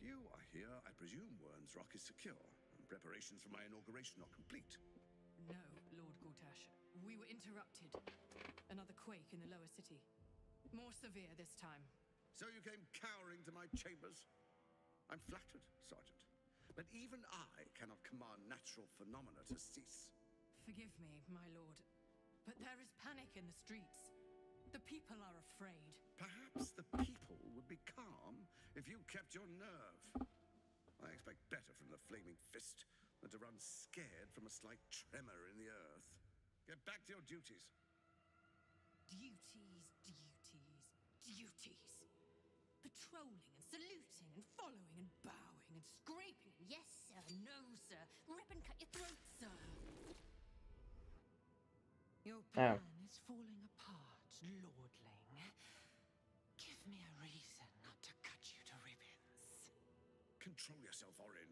S13: If you are here, I presume Wern's Rock is secure, and preparations for my inauguration are complete.
S6: No, Lord Gortash. We were interrupted. Another quake in the lower city. More severe this time.
S13: So you came cowering to my chambers? I'm flattered, Sergeant. But even I cannot command natural phenomena to cease.
S6: Forgive me, my lord, but there is panic in the streets. The people are afraid.
S13: Perhaps the people would be calm if you kept your nerve. I expect better from the Flaming Fist than to run scared from a slight tremor in the earth. Get back to your duties.
S6: Duties. Patrolling and saluting and following and bowing and scraping. Yes, sir. No, sir. Rip and cut your throat, sir. Your plan is falling apart, lordling. Give me a reason not to cut you to ribbons.
S13: Control yourself, Orin.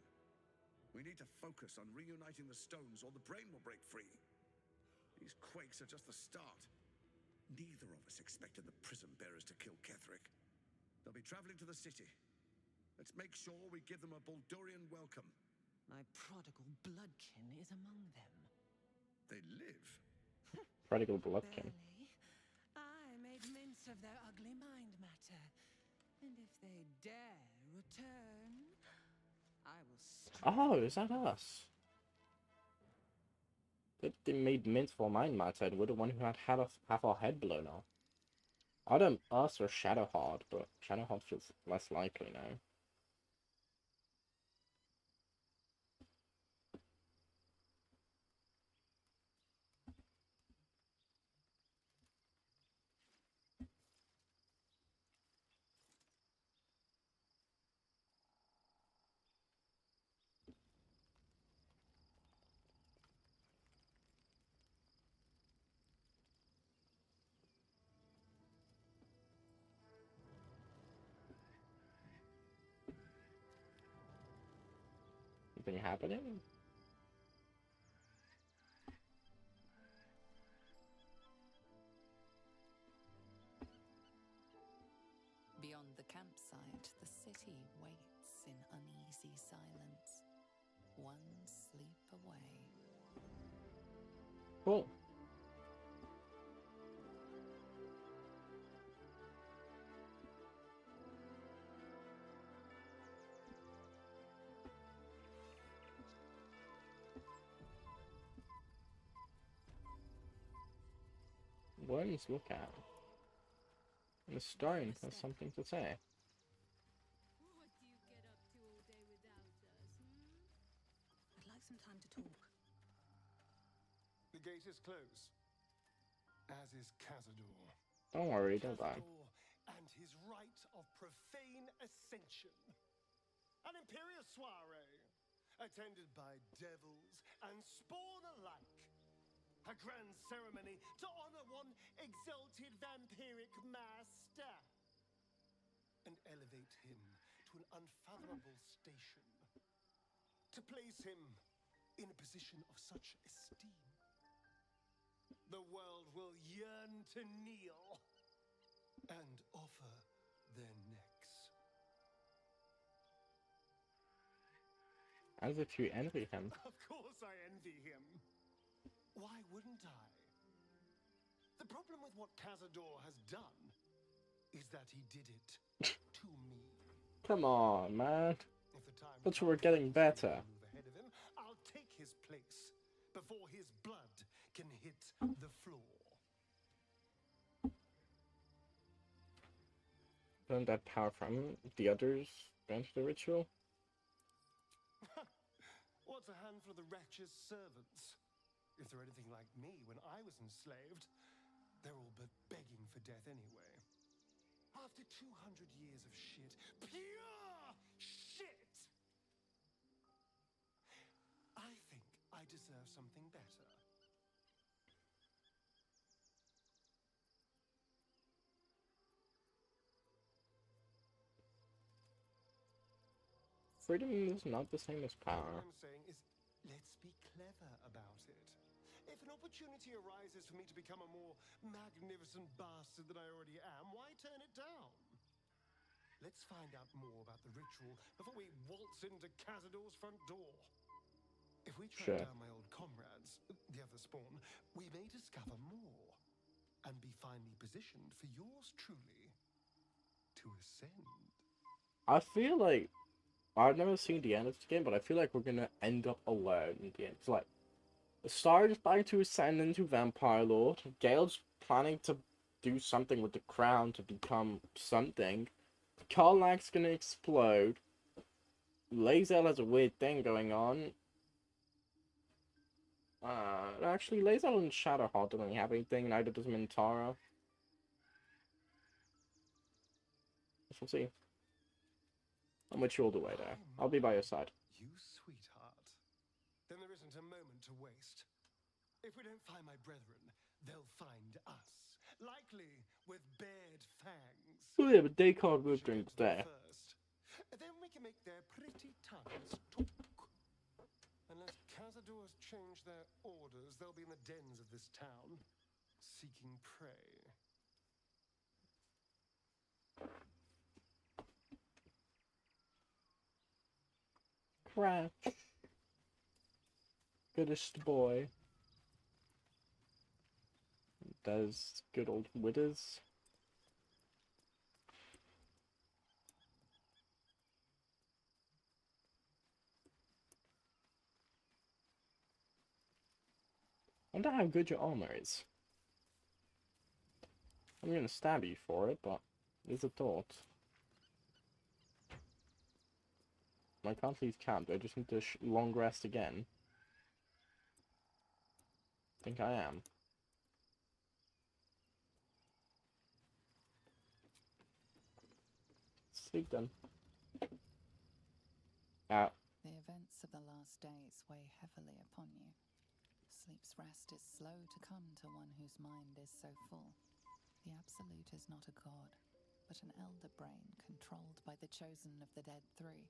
S13: We need to focus on reuniting the stones or the brain will break free. These quakes are just the start. Neither of us expected the prison bearers to kill Ketheric. They'll be traveling to the city. Let's make sure we give them a Baldurian welcome.
S6: My prodigal bloodkin is among them.
S13: They live.
S4: Prodigal bloodkin.
S6: I made mince of their ugly mind matter. And if they dare return, I will strike.
S4: Oh, is that us? They made mint for mind matter, and we're the one who had half our head blown off. Either us or Shadowheart, but Shadowheart feels less likely now. Anything happening?
S12: Beyond the campsite, the city waits in uneasy silence. One sleep away.
S4: Cool. Worms look at. And the stone has something to say.
S7: What do you get up to all day without us, I'd like some time to talk.
S5: The gate is closed, as is Cazador.
S4: Don't worry, don't die.
S5: And his rite of profane ascension. An imperial soiree, attended by devils and spawn alike. A grand ceremony to honor one exalted vampiric master. And elevate him to an unfathomable station. To place him in a position of such esteem. The world will yearn to kneel and offer their necks.
S4: As if you envy him.
S5: Of course I envy him. Why wouldn't I? The problem with what Cazador has done is that he did it to me.
S4: Come on, man.
S5: If the time
S4: Thought you were getting better.
S5: move ahead of him, I'll take his place before his blood can hit the floor.
S4: Learn that power from the others bent the ritual.
S5: What's a handful of the wretch's servants? If they're anything like me when I was enslaved, they're all but begging for death anyway. After 200 years of shit, pure shit! I think I deserve something better.
S4: Freedom is not the same as
S5: What
S4: power.
S5: I'm saying is, let's be clever about it. If an opportunity arises for me to become a more magnificent bastard than I already am, why turn it down? Let's find out more about the ritual before we waltz into Cazador's front door. If we track
S4: Sure.
S5: down my old comrades, the other spawn, we may discover more and be finely positioned for yours truly to ascend.
S4: I feel like I've never seen the end of the game, but I feel like we're gonna end up alone in the end. It's like Star is planning to ascend into Vampire Lord. Gale's planning to do something with the crown to become something. Karlach's gonna explode. Lae'zel has a weird thing going on. Actually, Lae'zel and Shadowheart don't really have anything, neither does Mintara. Guess we'll see. I'm with you all the way there. I'll be by your side.
S5: You sweetheart. Then there isn't a moment to waste. If we don't find my brethren, they'll find us. Likely with bared fangs.
S4: Oh yeah, but they can't move during the day.
S5: First. Then we can make their pretty tongues talk. Unless Cazadors change their orders, they'll be in the dens of this town, seeking prey.
S4: Crash. Goodest boy. Does good old Withers. I wonder how good your armor is. I'm gonna stab you for it, but there's a thought. I can't leave camp, I just need to long rest again. I think I am. Sleep then. Out.
S12: The events of the last days weigh heavily upon you. Sleep's rest is slow to come to one whose mind is so full. The Absolute is not a god, but an elder brain controlled by the chosen of the Dead Three.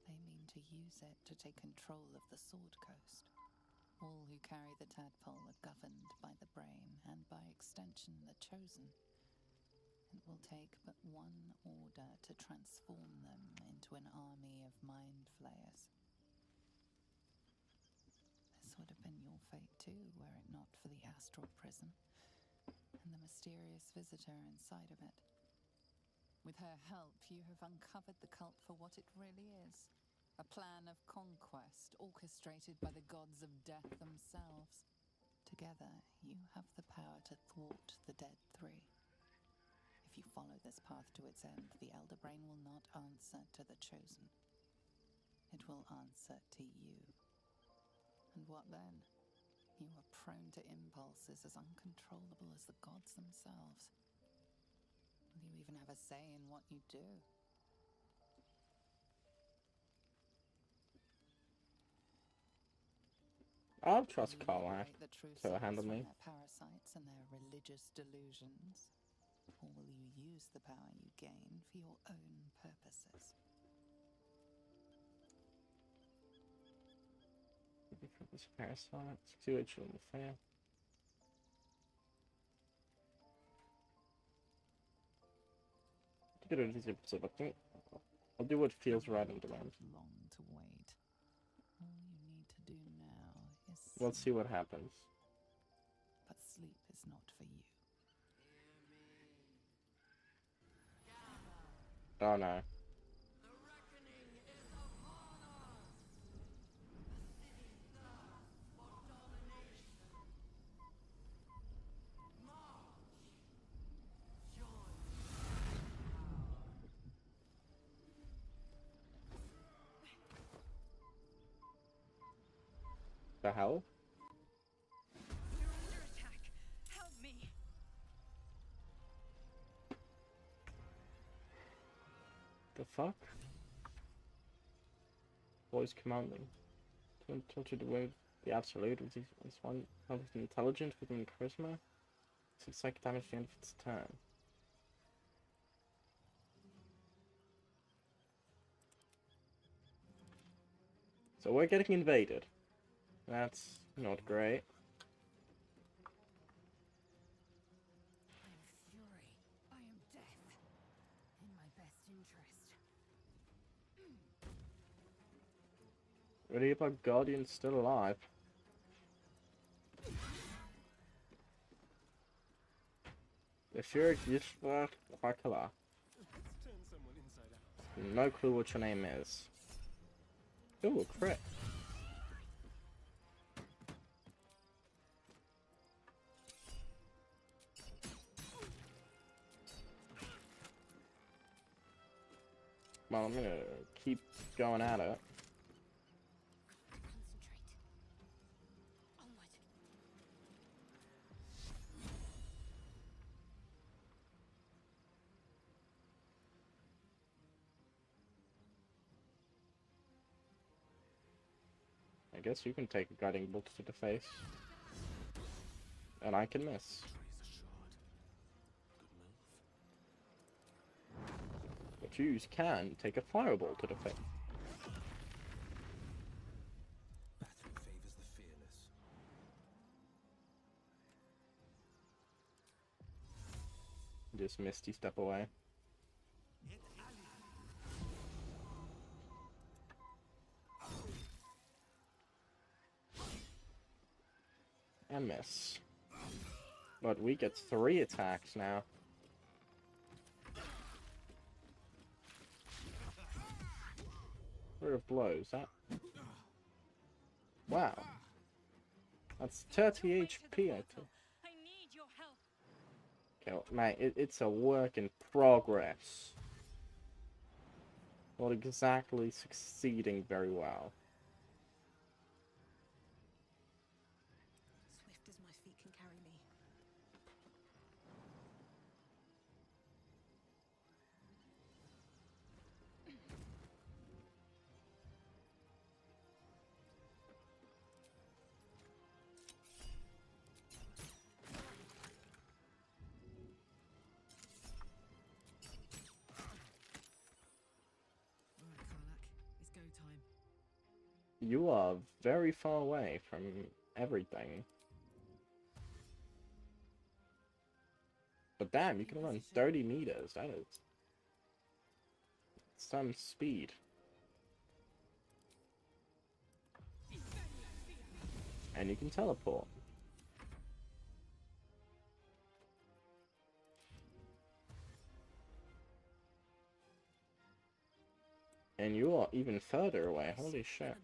S12: They mean to use it to take control of the Sword Coast. All who carry the tadpole are governed by the brain, and by extension the chosen. It will take but one order to transform them into an army of mind flayers. This would have been your fate too, were it not for the astral prison and the mysterious visitor inside of it. With her help, you have uncovered the cult for what it really is. A plan of conquest orchestrated by the gods of death themselves. Together, you have the power to thwart the Dead Three. If you follow this path to its end, the Elder Brain will not answer to the Chosen. It will answer to you. And what then? You are prone to impulses as uncontrollable as the gods themselves. Will you even have a say in what you do?
S4: I'll trust Karlach to handle me.
S12: Their parasites and their religious delusions. Or will you use the power you gain for your own purposes?
S4: This parasite, situation fair. I think I'll do what feels right in the moment.
S12: Long to wait. All you need to do now is
S4: Let's see what happens.
S12: But sleep is not for you.
S4: Oh no. The hell?
S6: You're under attack. Help me.
S4: The fuck? Voice commanding. Don't touch it away. The Absolute is one of intelligent with charisma. 6 psychic damage at the end of its turn. So we're getting invaded. That's not great.
S6: I am fury. I am death. In my best interest.
S4: Really, if our Guardian's still alive. The Sheriff Yishva Kwakala.
S5: Let's turn someone inside out.
S4: No clue what your name is. Ooh, a crit. Well, I'm gonna keep going at it. I guess you can take a guiding bolt to the face. And I can miss. But you can take a fireball to the face.
S13: Battle favors the fearless.
S4: Just misty step away. And miss. But we get 3 attacks now. Rate of blows, that... Wow. That's 30 HP, I think.
S6: I need your help.
S4: Okay, well, mate, it's a work in progress. Not exactly succeeding very well.
S7: Swift as my feet can carry me.
S6: Alright, Karlak. It's go time.
S4: You are very far away from everything. But damn, you can run 30 meters. That is some speed. And you can teleport. And you are even further away. Holy shit.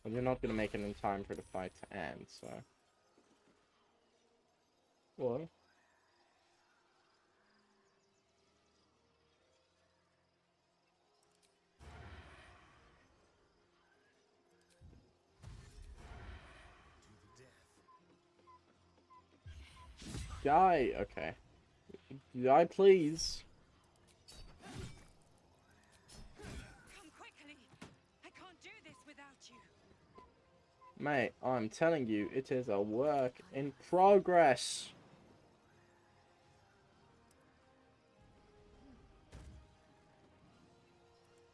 S4: Well, you're not gonna make it in time for the fight to end, so... What? Die! Okay. Die, please!
S6: Come quickly. I can't do this without you.
S4: Mate, I'm telling you, it is a work in progress!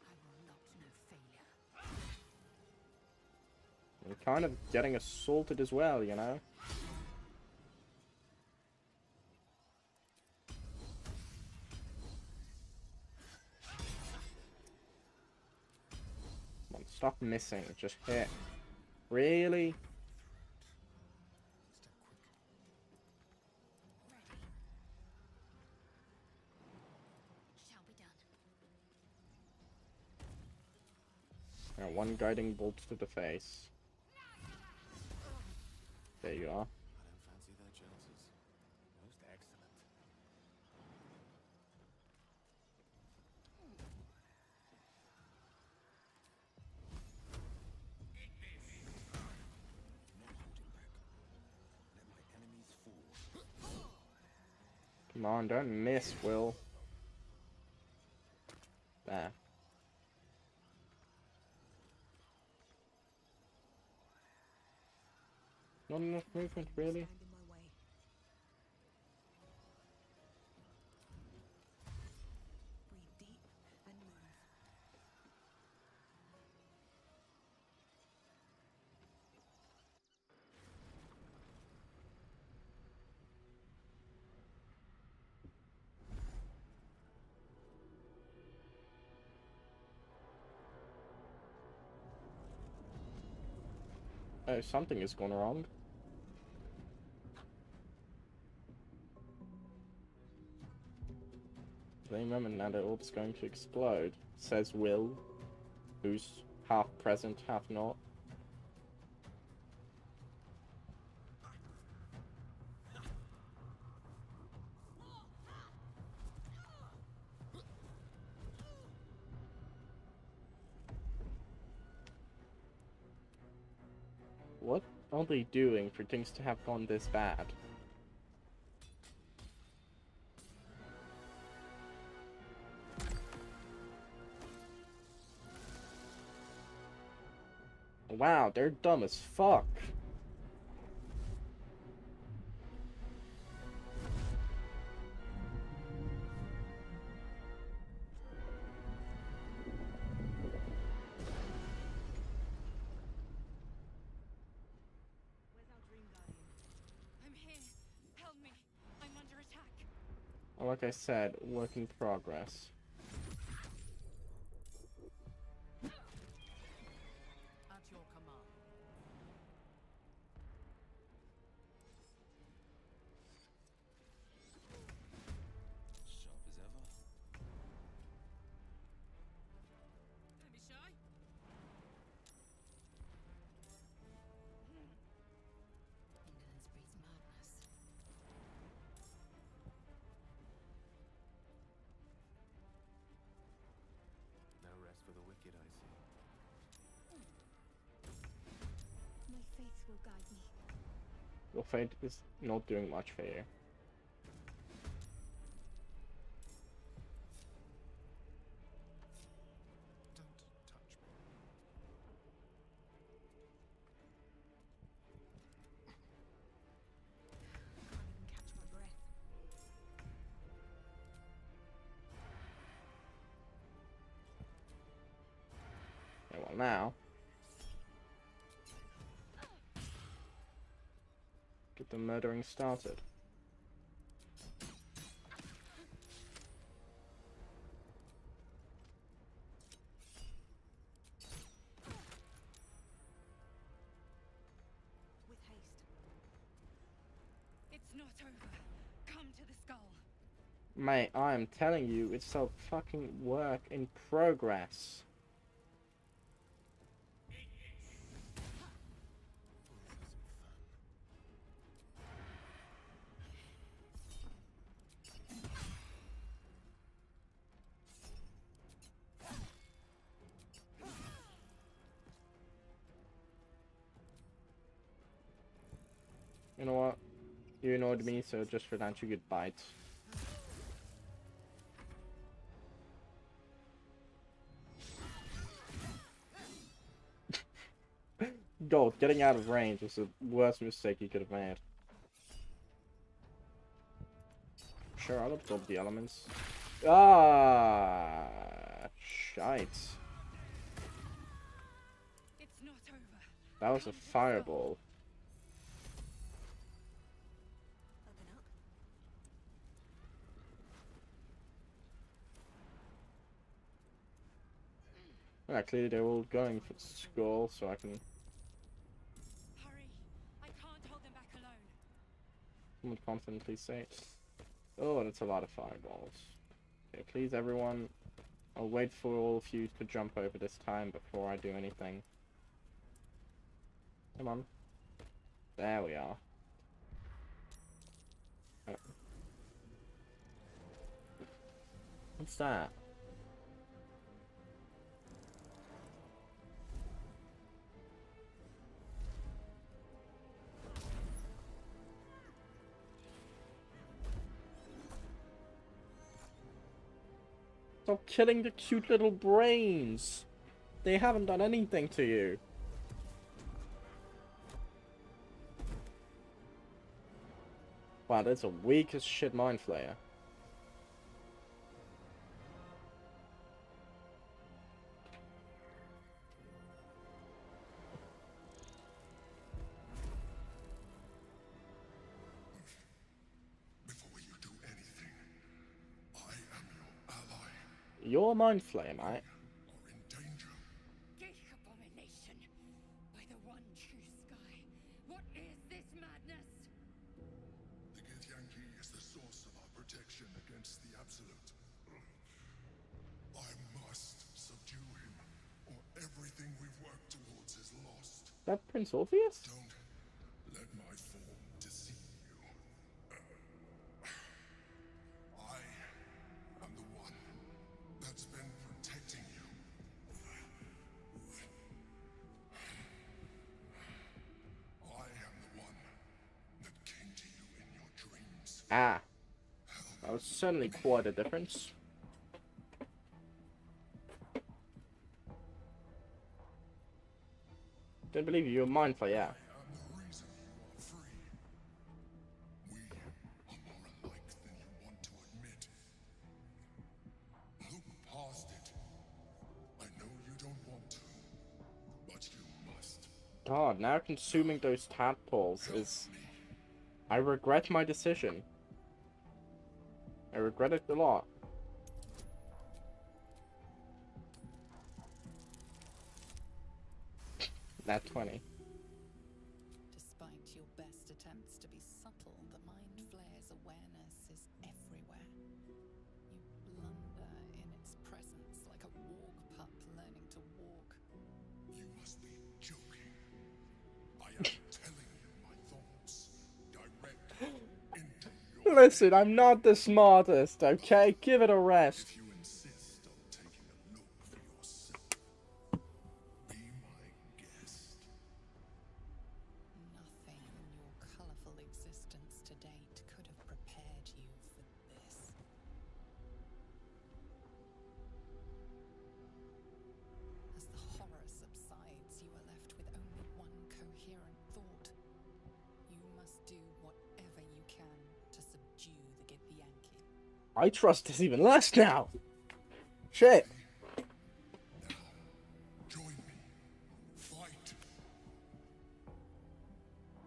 S6: I will not know failure.
S4: I'm kind of getting assaulted as well, you know? Come on, stop missing, just hit. Really?
S6: Shall be done.
S4: Now, one guiding bolt to the face. There you are.
S1: I don't fancy their chances. Most excellent.
S13: No holding back. Let my enemies fall.
S4: Come on, don't miss, Will. There. Not enough movement, really?
S7: Stand in my way. Breathe deep and move.
S4: Oh, something has gone wrong. Any moment now the orb's going to explode, says Will, who's half present, half not. What are they doing for things to have gone this bad? Wow, they're dumb as fuck.
S6: I'm here. Help me. I'm under attack.
S4: Like I said, work in progress.
S6: At your command.
S10: Sharp as ever.
S6: Don't be shy. Indolence breeds madness.
S1: No rest for the wicked, I see.
S11: My faith will guide me.
S4: Your fate is not doing much for you.
S5: Don't touch me.
S6: Can't even catch my breath.
S4: Yeah, well now, get the murdering started.
S6: With haste. It's not over. Come to the skull.
S4: Mate, I am telling you, it's a fucking work in progress. You know what? You annoyed me, so just for that you get bites. Gold, getting out of range was the worst mistake you could have made. Sure, I'll absorb the elements. Ah, shite.
S6: It's not over.
S4: That was a fireball.
S7: Open up.
S4: Yeah, clearly they're all going for the skull, so I can
S6: Hurry. I can't hold them back alone.
S4: somewhat confidently say. Oh, that's a lot of fireballs. Okay, please everyone, I'll wait for all of you to jump over this time before I do anything. Come on. There we are. Oh. What's that? Stop killing the cute little brains! They haven't done anything to you. Wow, that's a weak as shit mind flayer.
S13: Before you do anything, I am your ally.
S4: You're a mind flayer, mate.
S13: Are in danger.
S6: Gate abomination. By the one true sky. What is this madness?
S14: The Githyanki is the source of our protection against the Absolute. I must subdue him, or everything we've worked towards is lost.
S4: That Prince Orpheus?
S14: Don't let my form deceive you. I am the one that's been protecting you. I am the one that came to you in your dreams.
S4: Ah. That was certainly quite a difference. Didn't believe you were mindful, yeah.
S14: I am the reason you are free. We are more alike than you want to admit. Look past it. I know you don't want to, but you must.
S4: God, now consuming those tadpoles is... I regret my decision. I regret it a lot. Nat 20.
S12: Despite your best attempts to be subtle, the Mind Flayer's awareness is everywhere. You blunder in its presence like a walk pup learning to walk.
S14: You must be joking. I am telling you my thoughts. Direct into your...
S4: Listen, I'm not the smartest, okay? Give it a rest.
S14: If you insist on taking a look for yourself, be my guest.
S12: Nothing in your colorful existence to date could have prepared you for this. As the horror subsides, you are left with only one coherent thought. You must do whatever you can to subdue the Githyanki.
S4: I trust this even less now. Shit.
S14: Join me. Fight.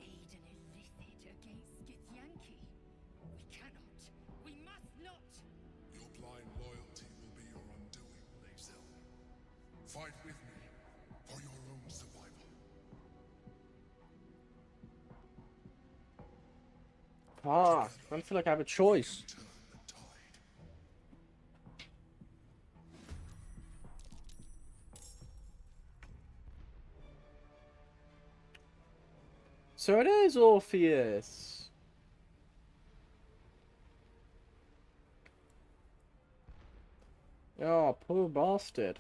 S6: Aid an illicit against Githyanki. We cannot. We must not.
S14: Your blind loyalty will be your undoing, Lae'zel. Fight with me for your own survival.
S4: Ah, I don't feel like I have a choice.
S14: Turn the tide.
S4: So it is Orpheus. Oh, poor bastard.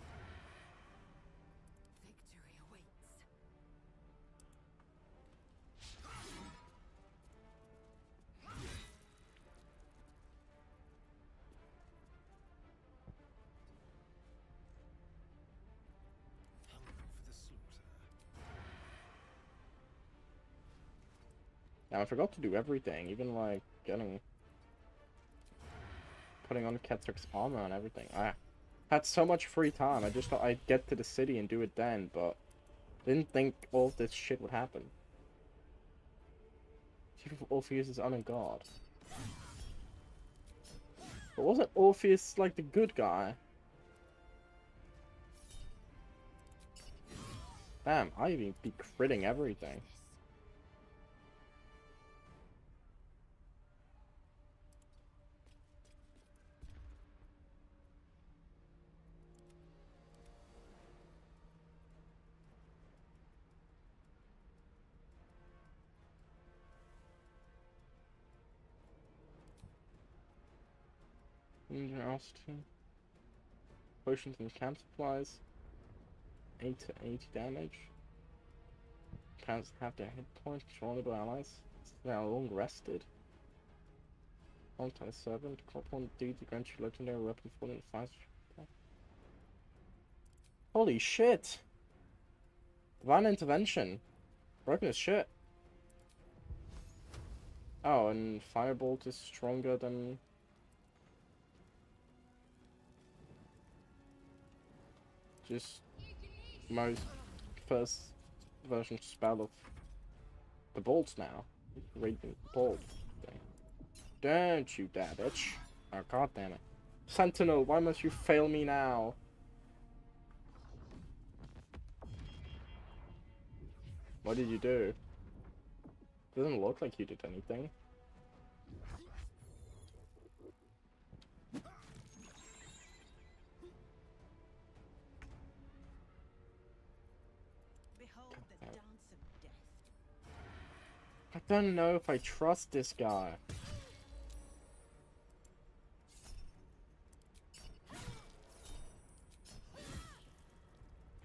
S6: Victory awaits.
S5: Hungry for the slaughter.
S4: Now I forgot to do everything, even like putting on Ketrick's armor and everything. I had so much free time. I just thought I'd get to the city and do it then, but didn't think all of this shit would happen. Chief of Orpheus is on a god. But wasn't Orpheus like the good guy? Damn, I even be critting everything. Generosity. Potions and camp supplies. 8 to 80 damage. Plants have their hit points, vulnerable allies. They are long rested. Long-time servant. Call upon duty to grant you legendary weapon for the 5. Holy shit! Divine intervention. Broken as shit. Oh, and Firebolt is stronger than... just most first version spell of the bolts now. Radiant bolt thing. Don't you dare, bitch. Oh, god damn it. Sentinel, why must you fail me now? What did you do? Doesn't look like you did anything.
S6: Behold the dance of death.
S4: I don't know if I trust this guy.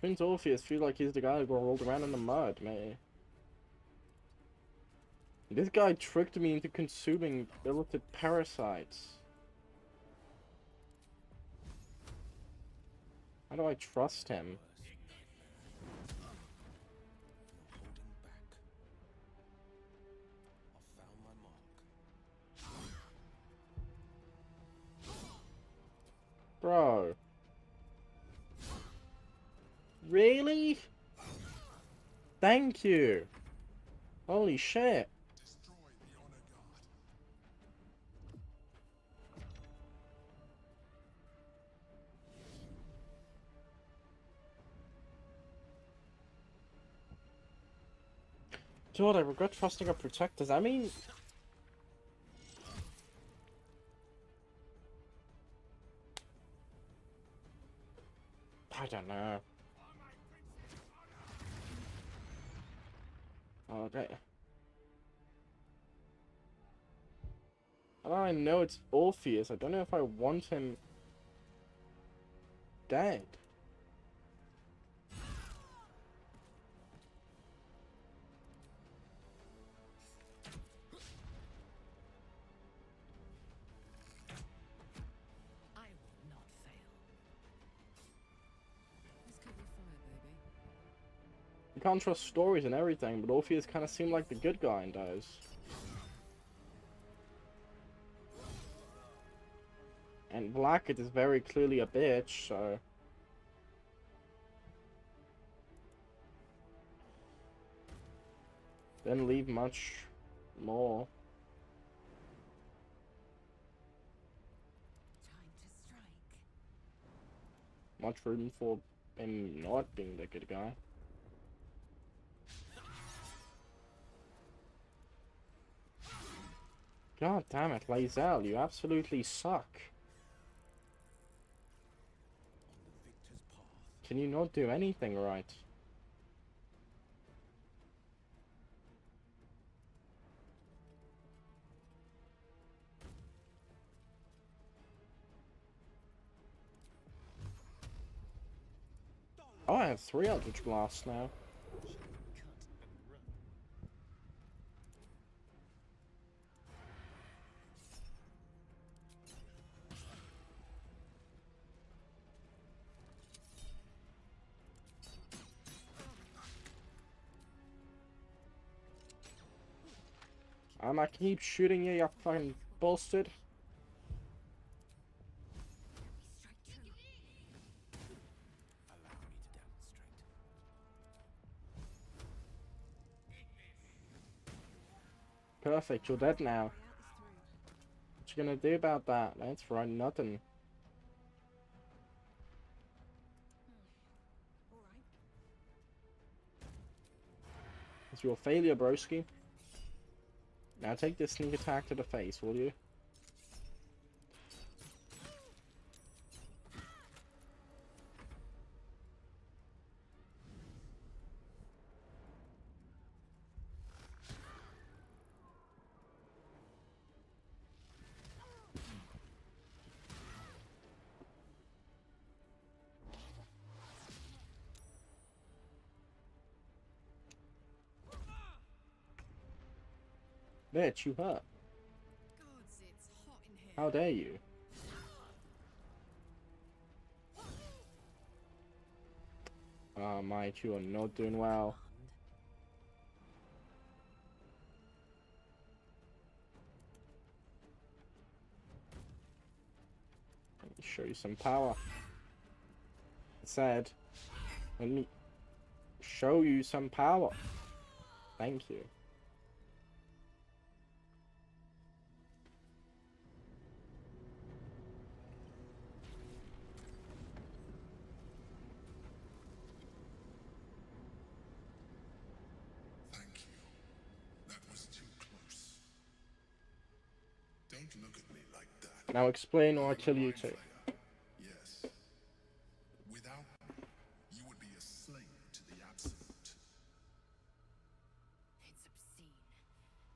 S4: Prince Orpheus feels like he's the guy who got rolled around in the mud, man. This guy tricked me into consuming billeted parasites. How do I trust him? Bro. Really? Thank you. Holy shit. God, I regret trusting a protector. I mean... I don't know. Okay. I know it's Orpheus. I don't know if I want him dead.
S2: I will not fail. Let's cover fire, baby.
S4: You can't trust stories and everything, but Orpheus kind of seemed like the good guy in those. And Blackett is very clearly a bitch, so... Didn't leave much more.
S6: Time to strike.
S4: Much room for him not being the good guy. God damn it, Lae'zel, you absolutely suck. Can you not do anything right? Oh, I have 3 Eldritch Blasts now. I keep shooting you, you fucking bastard. Perfect, you're dead now. What you gonna do about that? That's right, nothing. It's your failure, broski. Now take this sneak attack to the face, will you? Bitch, you hurt.
S6: Gods, it's hot in here.
S4: How dare you? Mate, you are not doing well. Let me show you some power. I said, let me show you some power. Thank you.
S14: Thank you. That was too look at me like that.
S4: Now explain or I kill you too.
S14: Yes. Without me, you would be a slave to the Absolute.
S6: It's obscene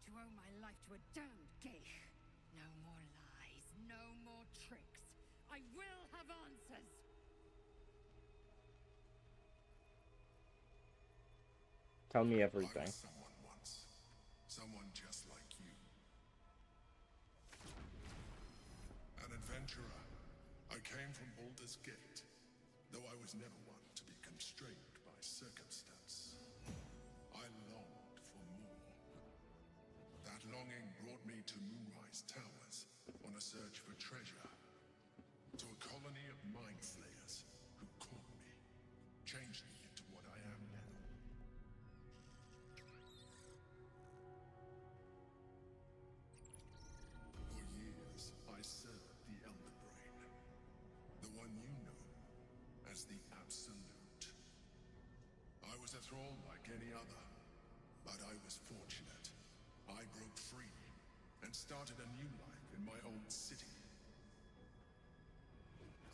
S6: to owe my life to a damned geich. No more lies, no more tricks. I will have answers.
S4: Tell me
S14: I
S4: everything.
S14: was someone once. Someone just like you. An adventurer. I came from Baldur's Gate, though I was never one to be constrained by circumstance. I longed for more. That longing brought me to Moonrise Towers on a search for treasure. To a colony of mind flayers who caught me, changed me into what I am now. For years, I served the Elder Brain, the one you know as the Absolute. I was a thrall like any other, but I was fortunate. I broke free and started a new life in my own city.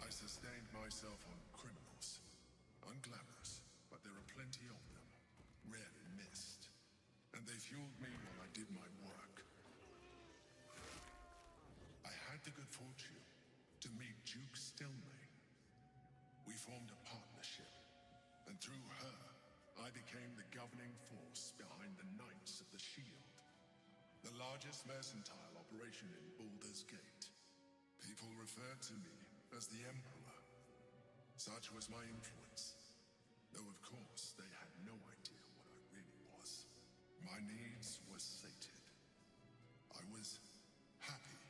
S14: I sustained myself on criminals. Unglamorous, but there are plenty of them, rarely missed. And they fueled me while I did my work. I had the good fortune to meet Duke Stillmain. We formed a partnership, and through her, I became the governing force behind the Knights of the Shield, the largest mercantile operation in Baldur's Gate. People referred to me as the Emperor. Such was my influence, though of course they had no idea what I really was. My needs were sated. I was happy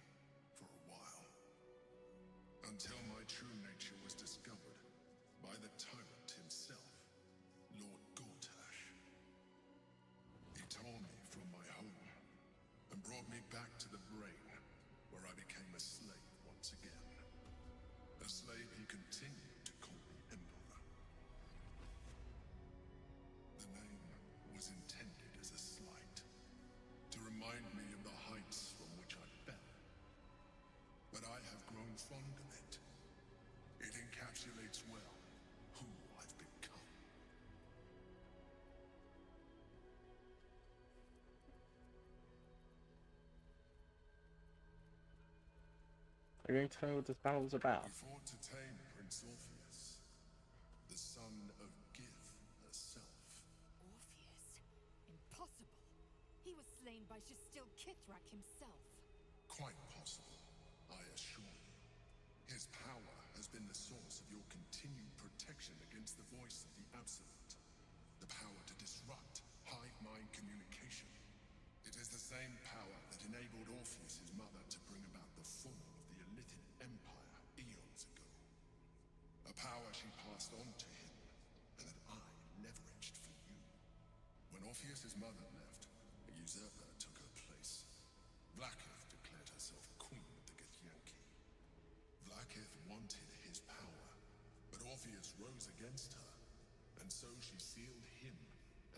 S14: for a while, until my true nature was discovered by the tyrant himself, Lord Gortash. He tore me from my home and brought me back to the Brain, where I became a slave once again. A slave he continued to call me Emperor. The name was intended as a slight, to remind me of the heights from which I fell. But I have grown fond of it. It encapsulates well who I've become.
S4: Are you going to tell me what this battle is about?
S14: We fought to tame Prince Orpheus, the son of Gith herself.
S6: Orpheus? Impossible. He was slain by Shastil Kithrak himself.
S14: Quite possible, I assure you. His power has been the source of your continued protection against the voice of the Absolute. The power to disrupt hive-mind communication. It is the same power that enabled Orpheus' mother to bring about the fall of the Elithid Empire eons ago. A power she passed on to him, and that I leveraged for you. When Orpheus' mother left, a usurper took her place. Vlaakith declared herself queen of the Githyanki. Vlaakith wanted his power, but Orpheus rose against her, and so she sealed him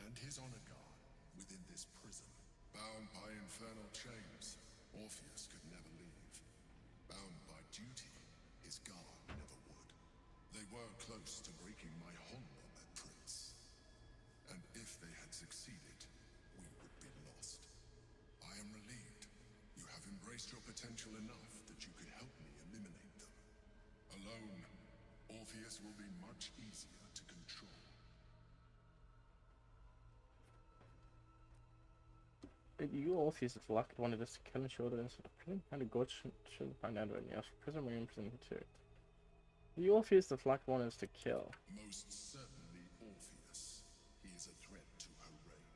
S14: and his honor guard within this prison. Bound by infernal chains, Orpheus could never leave. Bound by duty, his guard never would. They were close to breaking my hold on that prince. And if they had succeeded, we would be lost. I am relieved. You have embraced your potential enough that you could help me eliminate them. Alone, Orpheus will be much easier to control.
S4: You Orpheus is luck wanted us to kill and shoulder into the prison, and the god should find out when yes, prison we prison too. You Orpheus the Flack wanted us to kill.
S14: Most certainly Orpheus. He is a threat to her reign.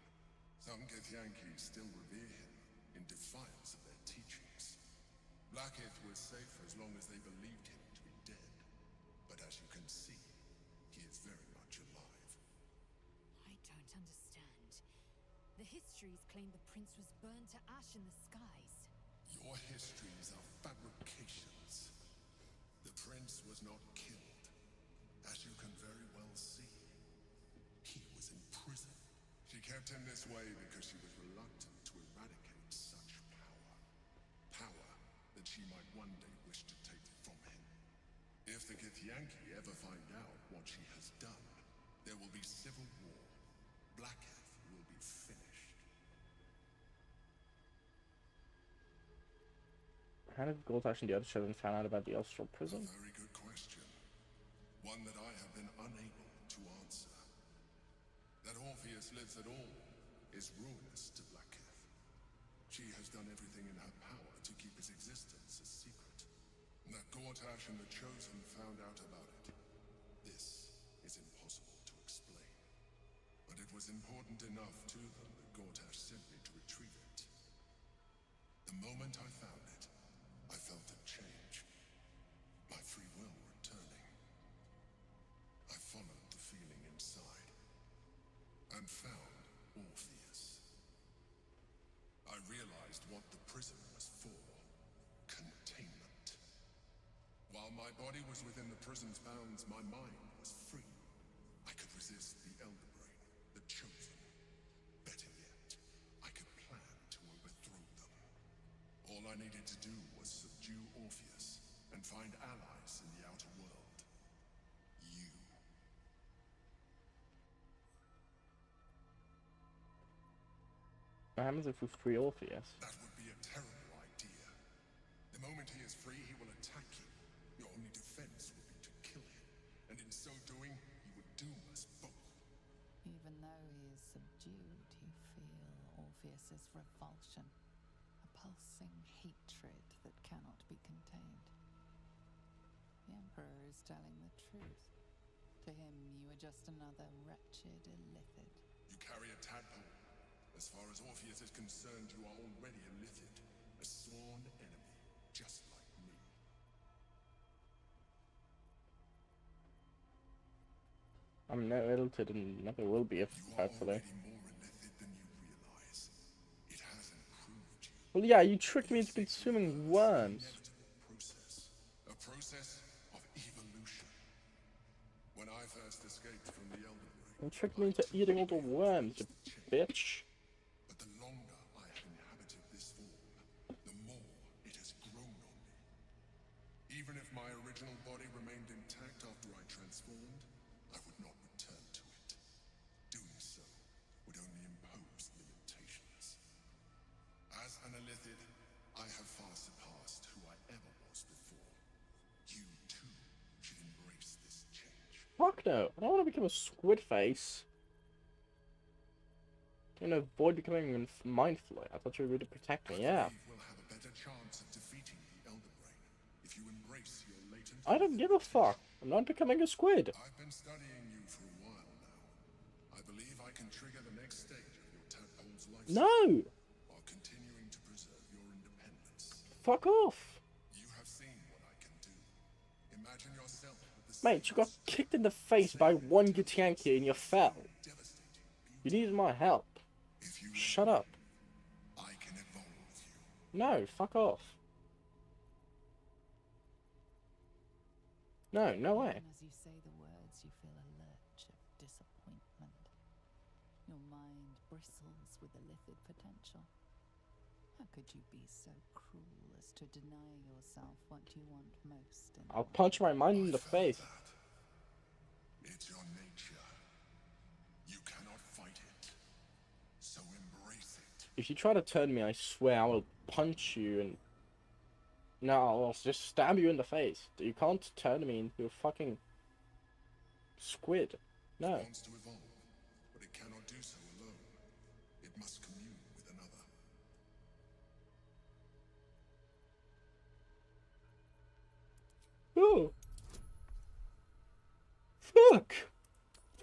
S14: Some Githyanki still revere him in defiance of their teachings. Vlaakith was safe as long as they believed him to be dead. But as you can see, he is very much alive.
S6: I don't understand. The histories claim the prince was burned to ash in the skies.
S14: Your histories are fabrications. The prince was not killed, as you can very well see. He was imprisoned. She kept him this way because she was reluctant to eradicate such power. Power that she might one day wish to take from him. If the Githyanki ever find out what she has done, there will be civil war. Blackheath will be finished.
S4: How did Gortash and the other children find out about the Astral Prison?
S14: A very good question. One that I have been unable to answer. That Orpheus lives at all is ruinous to Blackheath. She has done everything in her power to keep his existence a secret. That Gortash and the Chosen found out about it. This is impossible to explain. But it was important enough to them that Gortash sent me to retrieve it. The moment I found it, I felt a change. My free will returning. I followed the feeling inside and found Orpheus. I realized what the prison was for. Containment. While my body was within the prison's bounds, my mind was free. I could resist the Elder Brain, the Chosen. Better yet, I could plan to overthrow them. All I needed to do was subdue Orpheus and find allies in the outer world. You.
S4: What happens if we free Orpheus?
S14: That would be a terrible idea. The moment he is free, he will attack you. Your only defense would be to kill him. And in so doing, he would doom us both.
S12: Even though he is subdued, you feel Orpheus's revulsion. A pulsing hatred that cannot be contained. The Emperor is telling the truth. To him, you are just another wretched illithid.
S14: You carry a tadpole. As far as Orpheus is concerned, you are already a Lithid, a sworn enemy, just like me.
S4: I'm no illithid and never will be, if hopefully.
S14: More a Lithid than you realize. It has improved you.
S4: Well, yeah, you tricked me into consuming worms.
S14: A process of evolution. When I first escaped from the Elder Brain,
S4: You tricked me into eating all the worms, you bitch.
S14: but the longer I have inhabited this form, the more it has grown on me. Even if my original body remained intact after I transformed, I would not return to it. Doing so would only impose limitations. As an Illithid, I have far surpassed who I ever was before. You too should embrace this change.
S4: Fuck no, I don't want to become a squid face. I'm gonna avoid becoming mindful. I thought you were going to protect me, yeah.
S14: We'll have a better chance of defeating the Elder Brain if you embrace your latent.
S4: I don't give a fuck. I'm not becoming a squid.
S14: I've been studying you for a while now. I believe I can trigger the next stage of your tadpole's life
S4: No!
S14: while continuing to preserve your independence.
S4: Fuck off.
S14: You have seen what I can do. Imagine yourself with the
S4: Mate, you got kicked in the face by one Githyanki and you fell. You needed my help. Shut up.
S14: I can evolve you.
S4: No, fuck off. No, no way.
S12: Even as you say the words, you feel a lurch of disappointment. Your mind bristles with illithid potential. How could you be so cruel as to deny yourself what you want most in
S4: I'll punch my mind in the face.
S14: It's your nature. You cannot fight it. So embrace it.
S4: If you try to turn me, I swear I will punch you and... No, I'll just stab you in the face. You can't turn me into a fucking squid. No.
S14: It wants to evolve, but it cannot do so alone. It must commune with another.
S4: Ooh. Fuck.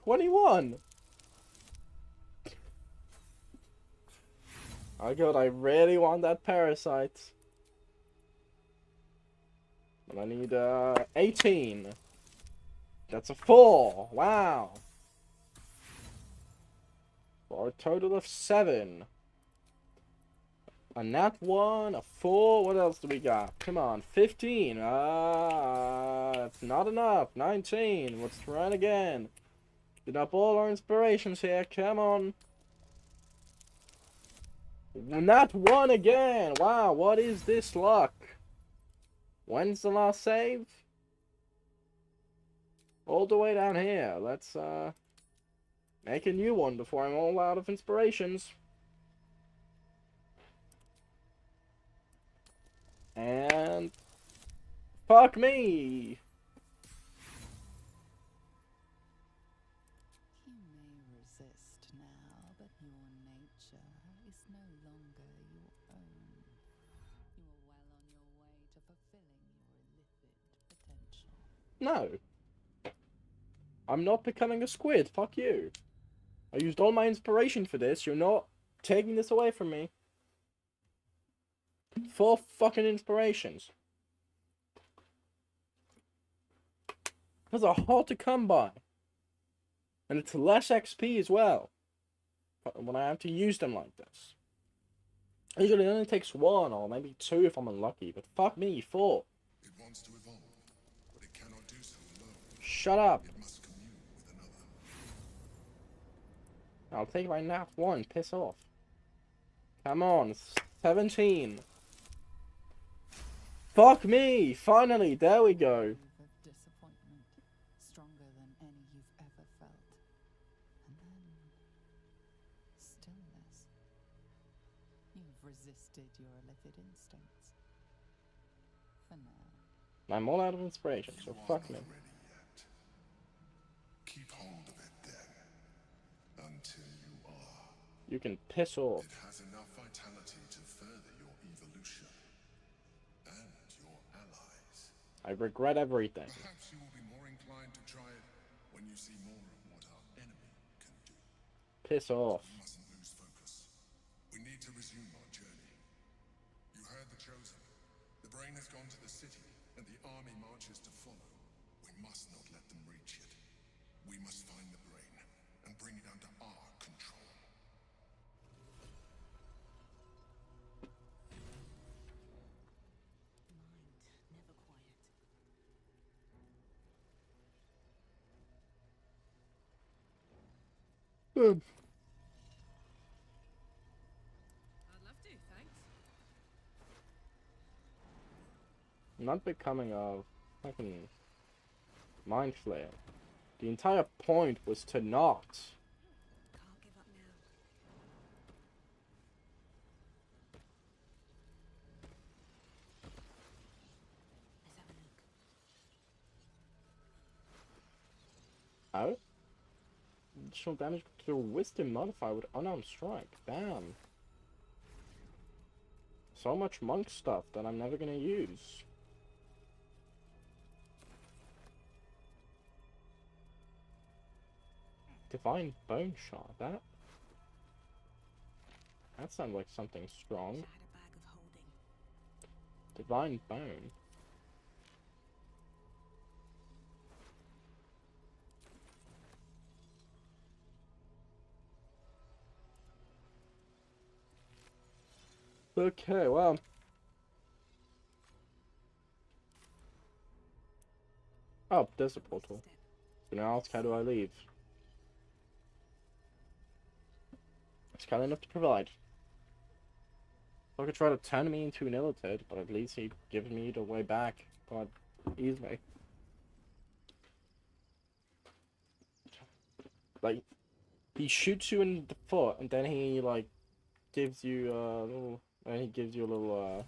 S4: 21. Oh god, I really want that parasite. But I need 18. That's a 4. Wow. For a total of 7. A nat 1, a 4. What else do we got? Come on, 15. That's not enough. 19. Let's try it again. Did up all our inspirations here. Come on. Nat 1 again. Wow, what is this luck? When's the last save? All the way down here. Let's make a new one before I'm all out of inspirations. And fuck me.
S12: You may resist now, but your nature is no longer your own. You are well on your way to fulfilling your illicit potential.
S4: No. I'm not becoming a squid. Fuck you. I used all my inspiration for this. You're not taking this away from me. 4 fucking inspirations. Those are hard to come by. And it's less XP as well. When I have to use them like this. Usually it only takes 1 or maybe 2 if I'm unlucky. But fuck me, 4.
S14: It wants to evolve, but it cannot do so alone.
S4: Shut up.
S14: It must commune with another.
S4: I'll take my nat 1. Piss off. Come on. 17. Fuck me! Finally, there we go.
S12: Of disappointment, stronger than any you've ever felt. And then stillness. You've resisted your illicit instincts. For now.
S4: I'm all out of inspiration, so fuck me.
S14: Keep hold of it then, until you are.
S4: You can piss off.
S14: It has enough vitality to further your evolution. And your allies.
S4: I regret everything.
S14: Perhaps you will be more inclined to try it when you see more of what our enemy can do.
S4: Piss off.
S14: We mustn't lose focus. We need to resume our journey. You heard the chosen. The brain has gone to the city, and the army marches to follow. We must not let them reach it. We must find the brain and bring it under our control.
S2: Never quiet.
S4: Good.
S6: I'd love to, thanks.
S4: I'm not becoming a fucking mind flayer. The entire point was to not.
S7: Can't give up now.
S2: Let's have a look.
S4: Oh? Additional damage to the wisdom modifier with unarmed strike. Damn. So much monk stuff that I'm never gonna use. Divine bone shard. That sounds like something strong.
S7: Wish I had a bag of holding.
S4: Divine bone. Okay, well. Oh, there's a portal. So now ask, how do I leave? It's kind enough to provide. I could try to turn me into an illithid, but at least he gives me the way back quite easily. Like, he shoots you in the foot, and then he, like, gives you a little... And he gives you a little,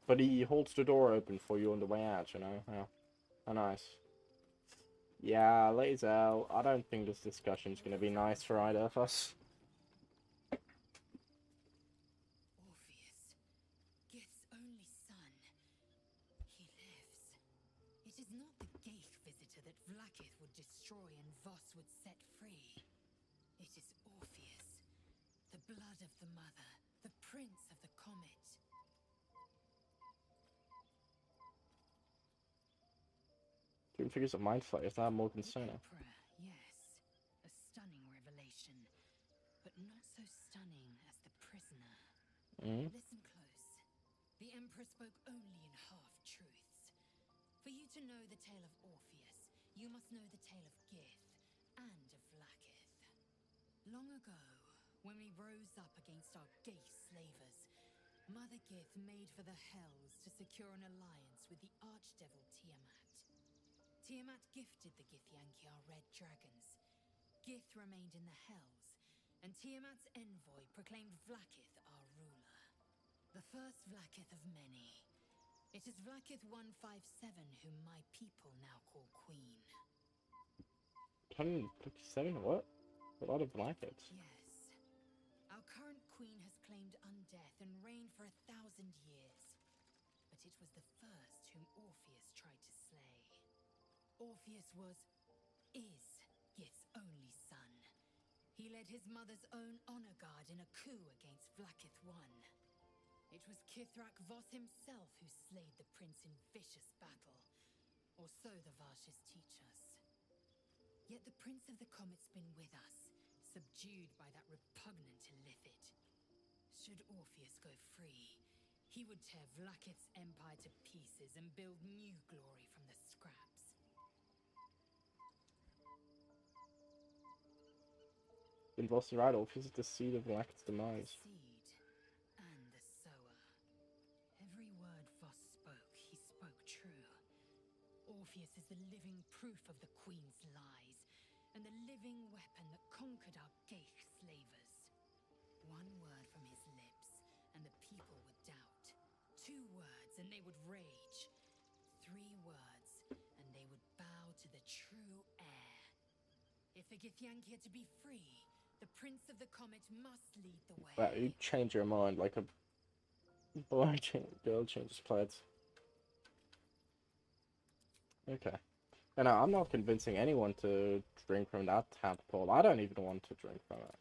S4: But he holds the door open for you on the way out, you know? Yeah. How nice. Yeah, Lazel, I don't think this discussion's gonna be nice for either of us.
S2: Orpheus, Gith's only son. He lives. It is not the Gaith visitor that Vlaakith would destroy and Voss would set free. It is Orpheus, the blood of the mother, the prince of the comet.
S4: Two figures of mind flayers, that more concerning.
S2: Emperor, yes. A stunning revelation. But not so stunning as the prisoner. Listen close. The Emperor spoke only in half-truths. For you to know the tale of Orpheus, you must know the tale of Gith and of Vlaakith. Long ago, when we rose up against our Gaith slavers,
S15: Mother Gith made for the Hells to secure an alliance with the archdevil Tiamat. Tiamat gifted the Githyanki our red dragons. Gith remained in the Hells, and Tiamat's envoy proclaimed Vlaakith our ruler. The first Vlaakith of many. It is Vlaakith 157 whom my people now call Queen.
S4: 157? What? A lot of Vlaakiths.
S15: Yes. Our current queen has claimed undeath and reigned for 1,000 years. But it was the first whom Orpheus tried to slay. Orpheus is Gith's only son. He led his mother's own honor guard in a coup against Vlaakith I. It was Kithrak Voss himself who slayed the prince in vicious battle, or so the Varshas teach us. Yet the Prince of the Comet's been with us, subdued by that repugnant Illithid. Should Orpheus go free, he would tear Vlaakith's empire to pieces and build new glory from the scraps.
S4: In Voss right, Orpheus is the seed of Vlaakith's demise.
S15: The seed and the sower. Every word Voss spoke, he spoke true. Orpheus is the living proof of the Queen's lies, and the living weapon that conquered our Geich slavers. One word from his lips, and the people would doubt. 2 words, and they would rage. 3 words, and they would bow to the true heir. If the Githyanki are to be free, the Prince of the Comet must lead the way.
S4: Wow, you change your mind like a girl changes plaids. Okay. And I'm not convincing anyone to drink from that tadpole. I don't even want to drink from it.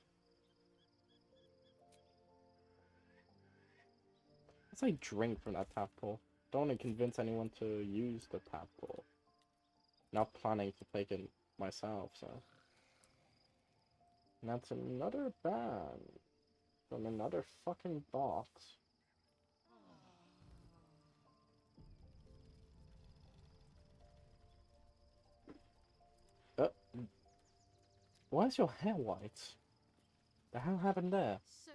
S4: Let's say drink from that tadpole. Don't want to convince anyone to use the tadpole. Not planning to take it myself, so. And that's another ban from another fucking box. Why is your hair white? The hell happened there?
S11: So,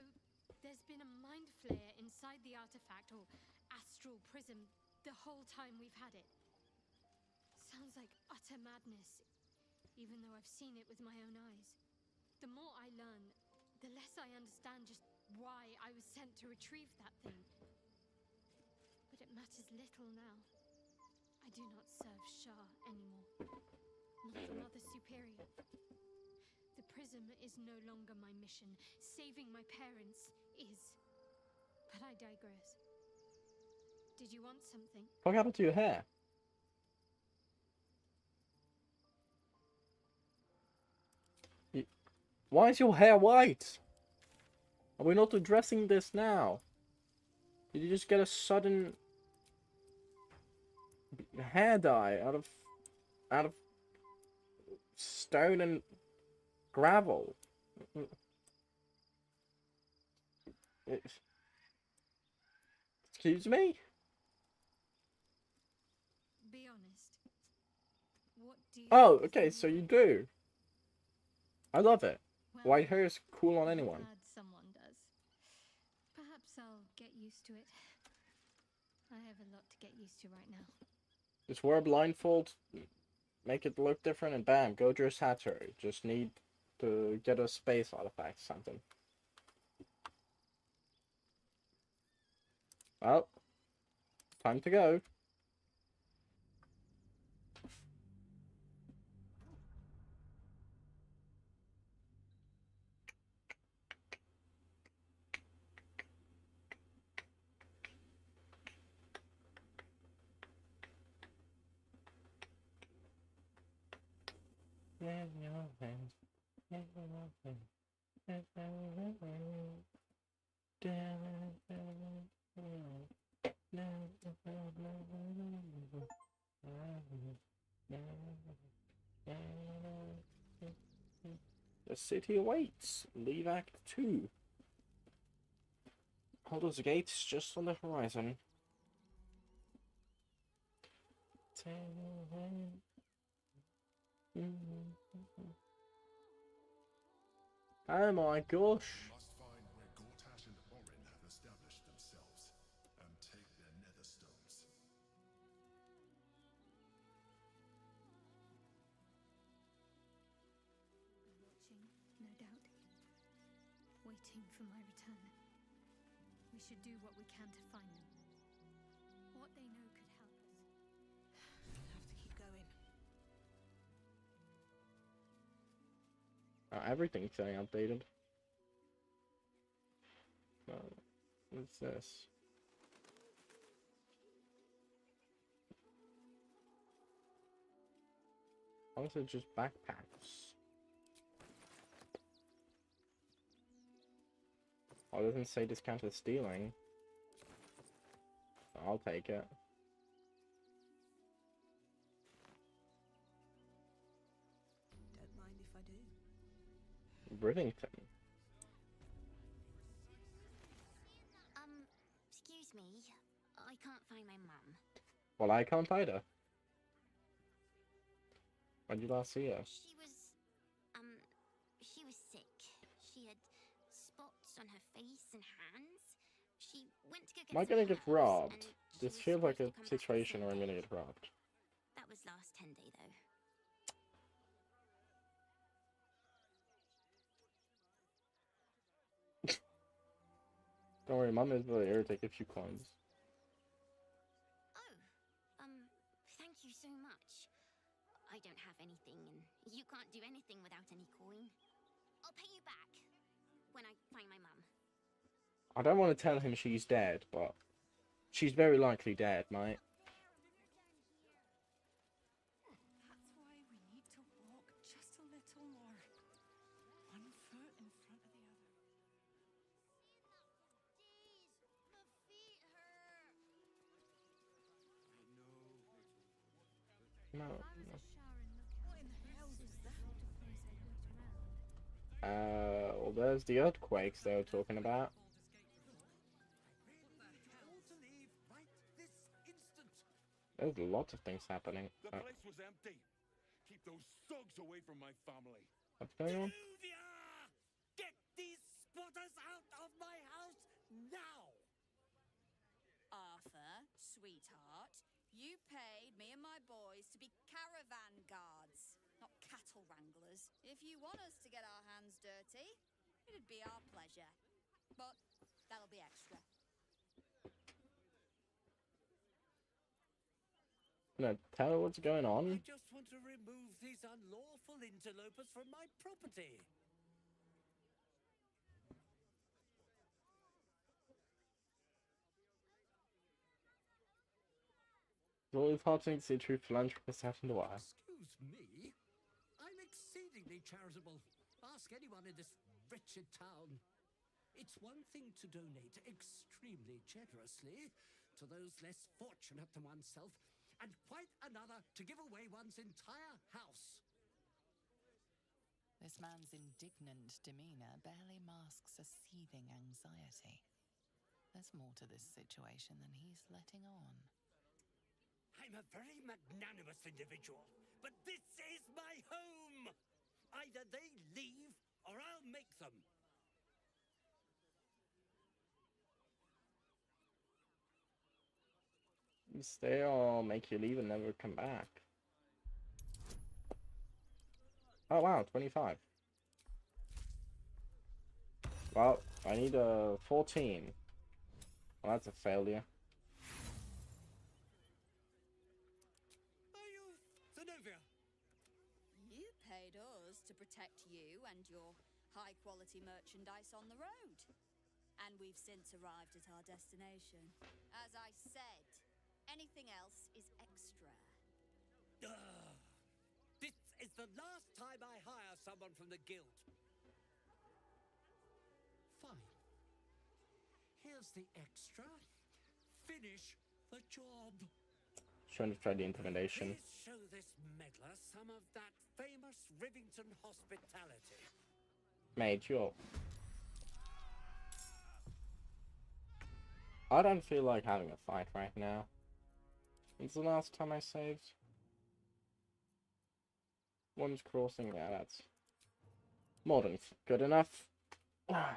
S11: there's been a mind flayer inside the artifact, or astral prism, the whole time we've had it. Sounds like utter madness, even though I've seen it with my own eyes. The more I learn, the less I understand just why I was sent to retrieve that thing. But it matters little now. I do not serve Shah anymore. Not the Mother Superior. The prism is no longer my mission. Saving my parents is. But I digress. Did you want something?
S4: What happened to your hair? Why is your hair white? Are we not addressing this now? Did you just get a sudden hair dye out of stone and gravel? Excuse me?
S11: Be honest. What do you
S4: Okay, so you do. I love it.
S11: Well,
S4: White hair is cool on anyone.
S11: Glad someone does. Perhaps I'll get used to it. I have a lot to get used to right now.
S4: Just wear a blindfold, make it look different, and bam, go to your Saturn. Just need to get a space artifact, something. Well, time to go. The city awaits. Leave Act 2. Baldur's Gate's just on the horizon. Oh my gosh.
S14: Must find where Gortash and Orin have established themselves.
S11: waiting for my return. We should do what we can to find them. What they know could help us.
S3: We'll have to keep going.
S4: Everything's getting updated. What's this? Also just backpacks. Oh, it doesn't say discounted stealing. I'll take it.
S3: Don't mind if I do.
S4: Rivington.
S8: Excuse me. I can't find my mum.
S4: Well, I can't either. When did you last see her?
S8: She was sick. She had spots on her face and hands. She went to go get
S4: Am I
S8: some
S4: gonna get
S8: herbs,
S4: robbed?
S8: and
S4: This
S8: she was
S4: feels like a
S8: supposed to come back the
S4: situation
S8: same
S4: where I'm gonna
S8: day.
S4: get robbed.
S8: That was last 10 day though.
S4: Don't worry, Mum is really here to take a few coins.
S8: Thank you so much. I don't have anything, and you can't do anything without any coin. I'll pay you back when I find my mum.
S4: I don't want to tell him she's dead, but she's very likely dead, mate.
S6: That's why we need to walk just a little more. One foot in front of the other.
S8: My feet hurt.
S4: No.
S11: What in the hell was that?
S4: Well, there's the earthquakes they were talking about. There's lots of things happening.
S13: The place was empty. Keep those thugs away from my family.
S4: What's going on?
S9: Get these spotters out of my house now!
S16: Arthur, sweetheart, you paid me and my boys to be caravan guards, not cattle wranglers. If you want us to get our hands dirty, it'd be our pleasure. But that'll be extra.
S4: Gonna tell her what's going on?
S9: I just want to remove these unlawful interlopers from my property.
S4: It's always hard to see true philanthropists out in the wild.
S9: Excuse me? I'm exceedingly charitable. Ask anyone in this wretched town. It's one thing to donate extremely generously to those less fortunate than oneself, and quite another to give away one's entire house.
S12: This man's indignant demeanor barely masks a seething anxiety. There's more to this situation than he's letting on.
S9: I'm a very magnanimous individual, but this is my home! Either they leave, or I'll make them.
S4: You stay or make you leave and never come back. Oh wow, 25. Well, I need a 14. Well, that's a failure.
S9: Are you Zenobia?
S16: You paid us to protect you and your high-quality merchandise on the road. And we've since arrived at our destination. As I said, anything else is extra.
S9: This is the last time I hire someone from the guild. Fine. Here's the extra. Finish the job.
S4: Trying to try the intimidation.
S9: Please show this meddler some of that famous Rivington hospitality.
S4: Mate, you're... I don't feel like having a fight right now. When's the last time I saved? One's crossing there, that's more than good enough. I'm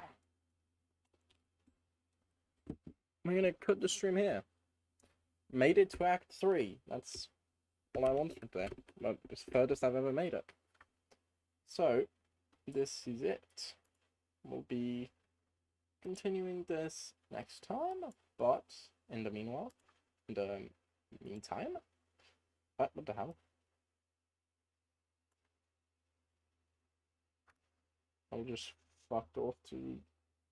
S4: gonna cut the stream here. Made it to Act 3. That's all I wanted there. Well, it's the furthest I've ever made it. So, this is it. We'll be continuing this next time, but in the meanwhile, in the meantime, what the hell? I just fucked off to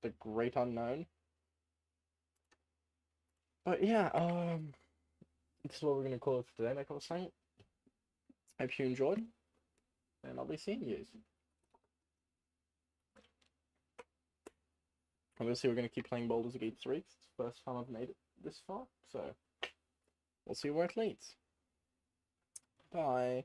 S4: the great unknown. But yeah, this is what we're gonna call it for today, like I was saying. Hope you enjoyed, and I'll be seeing you. Obviously, we're gonna keep playing Baldur's Gate 3. It's the first time I've made it this far, so we'll see where it leads. Bye.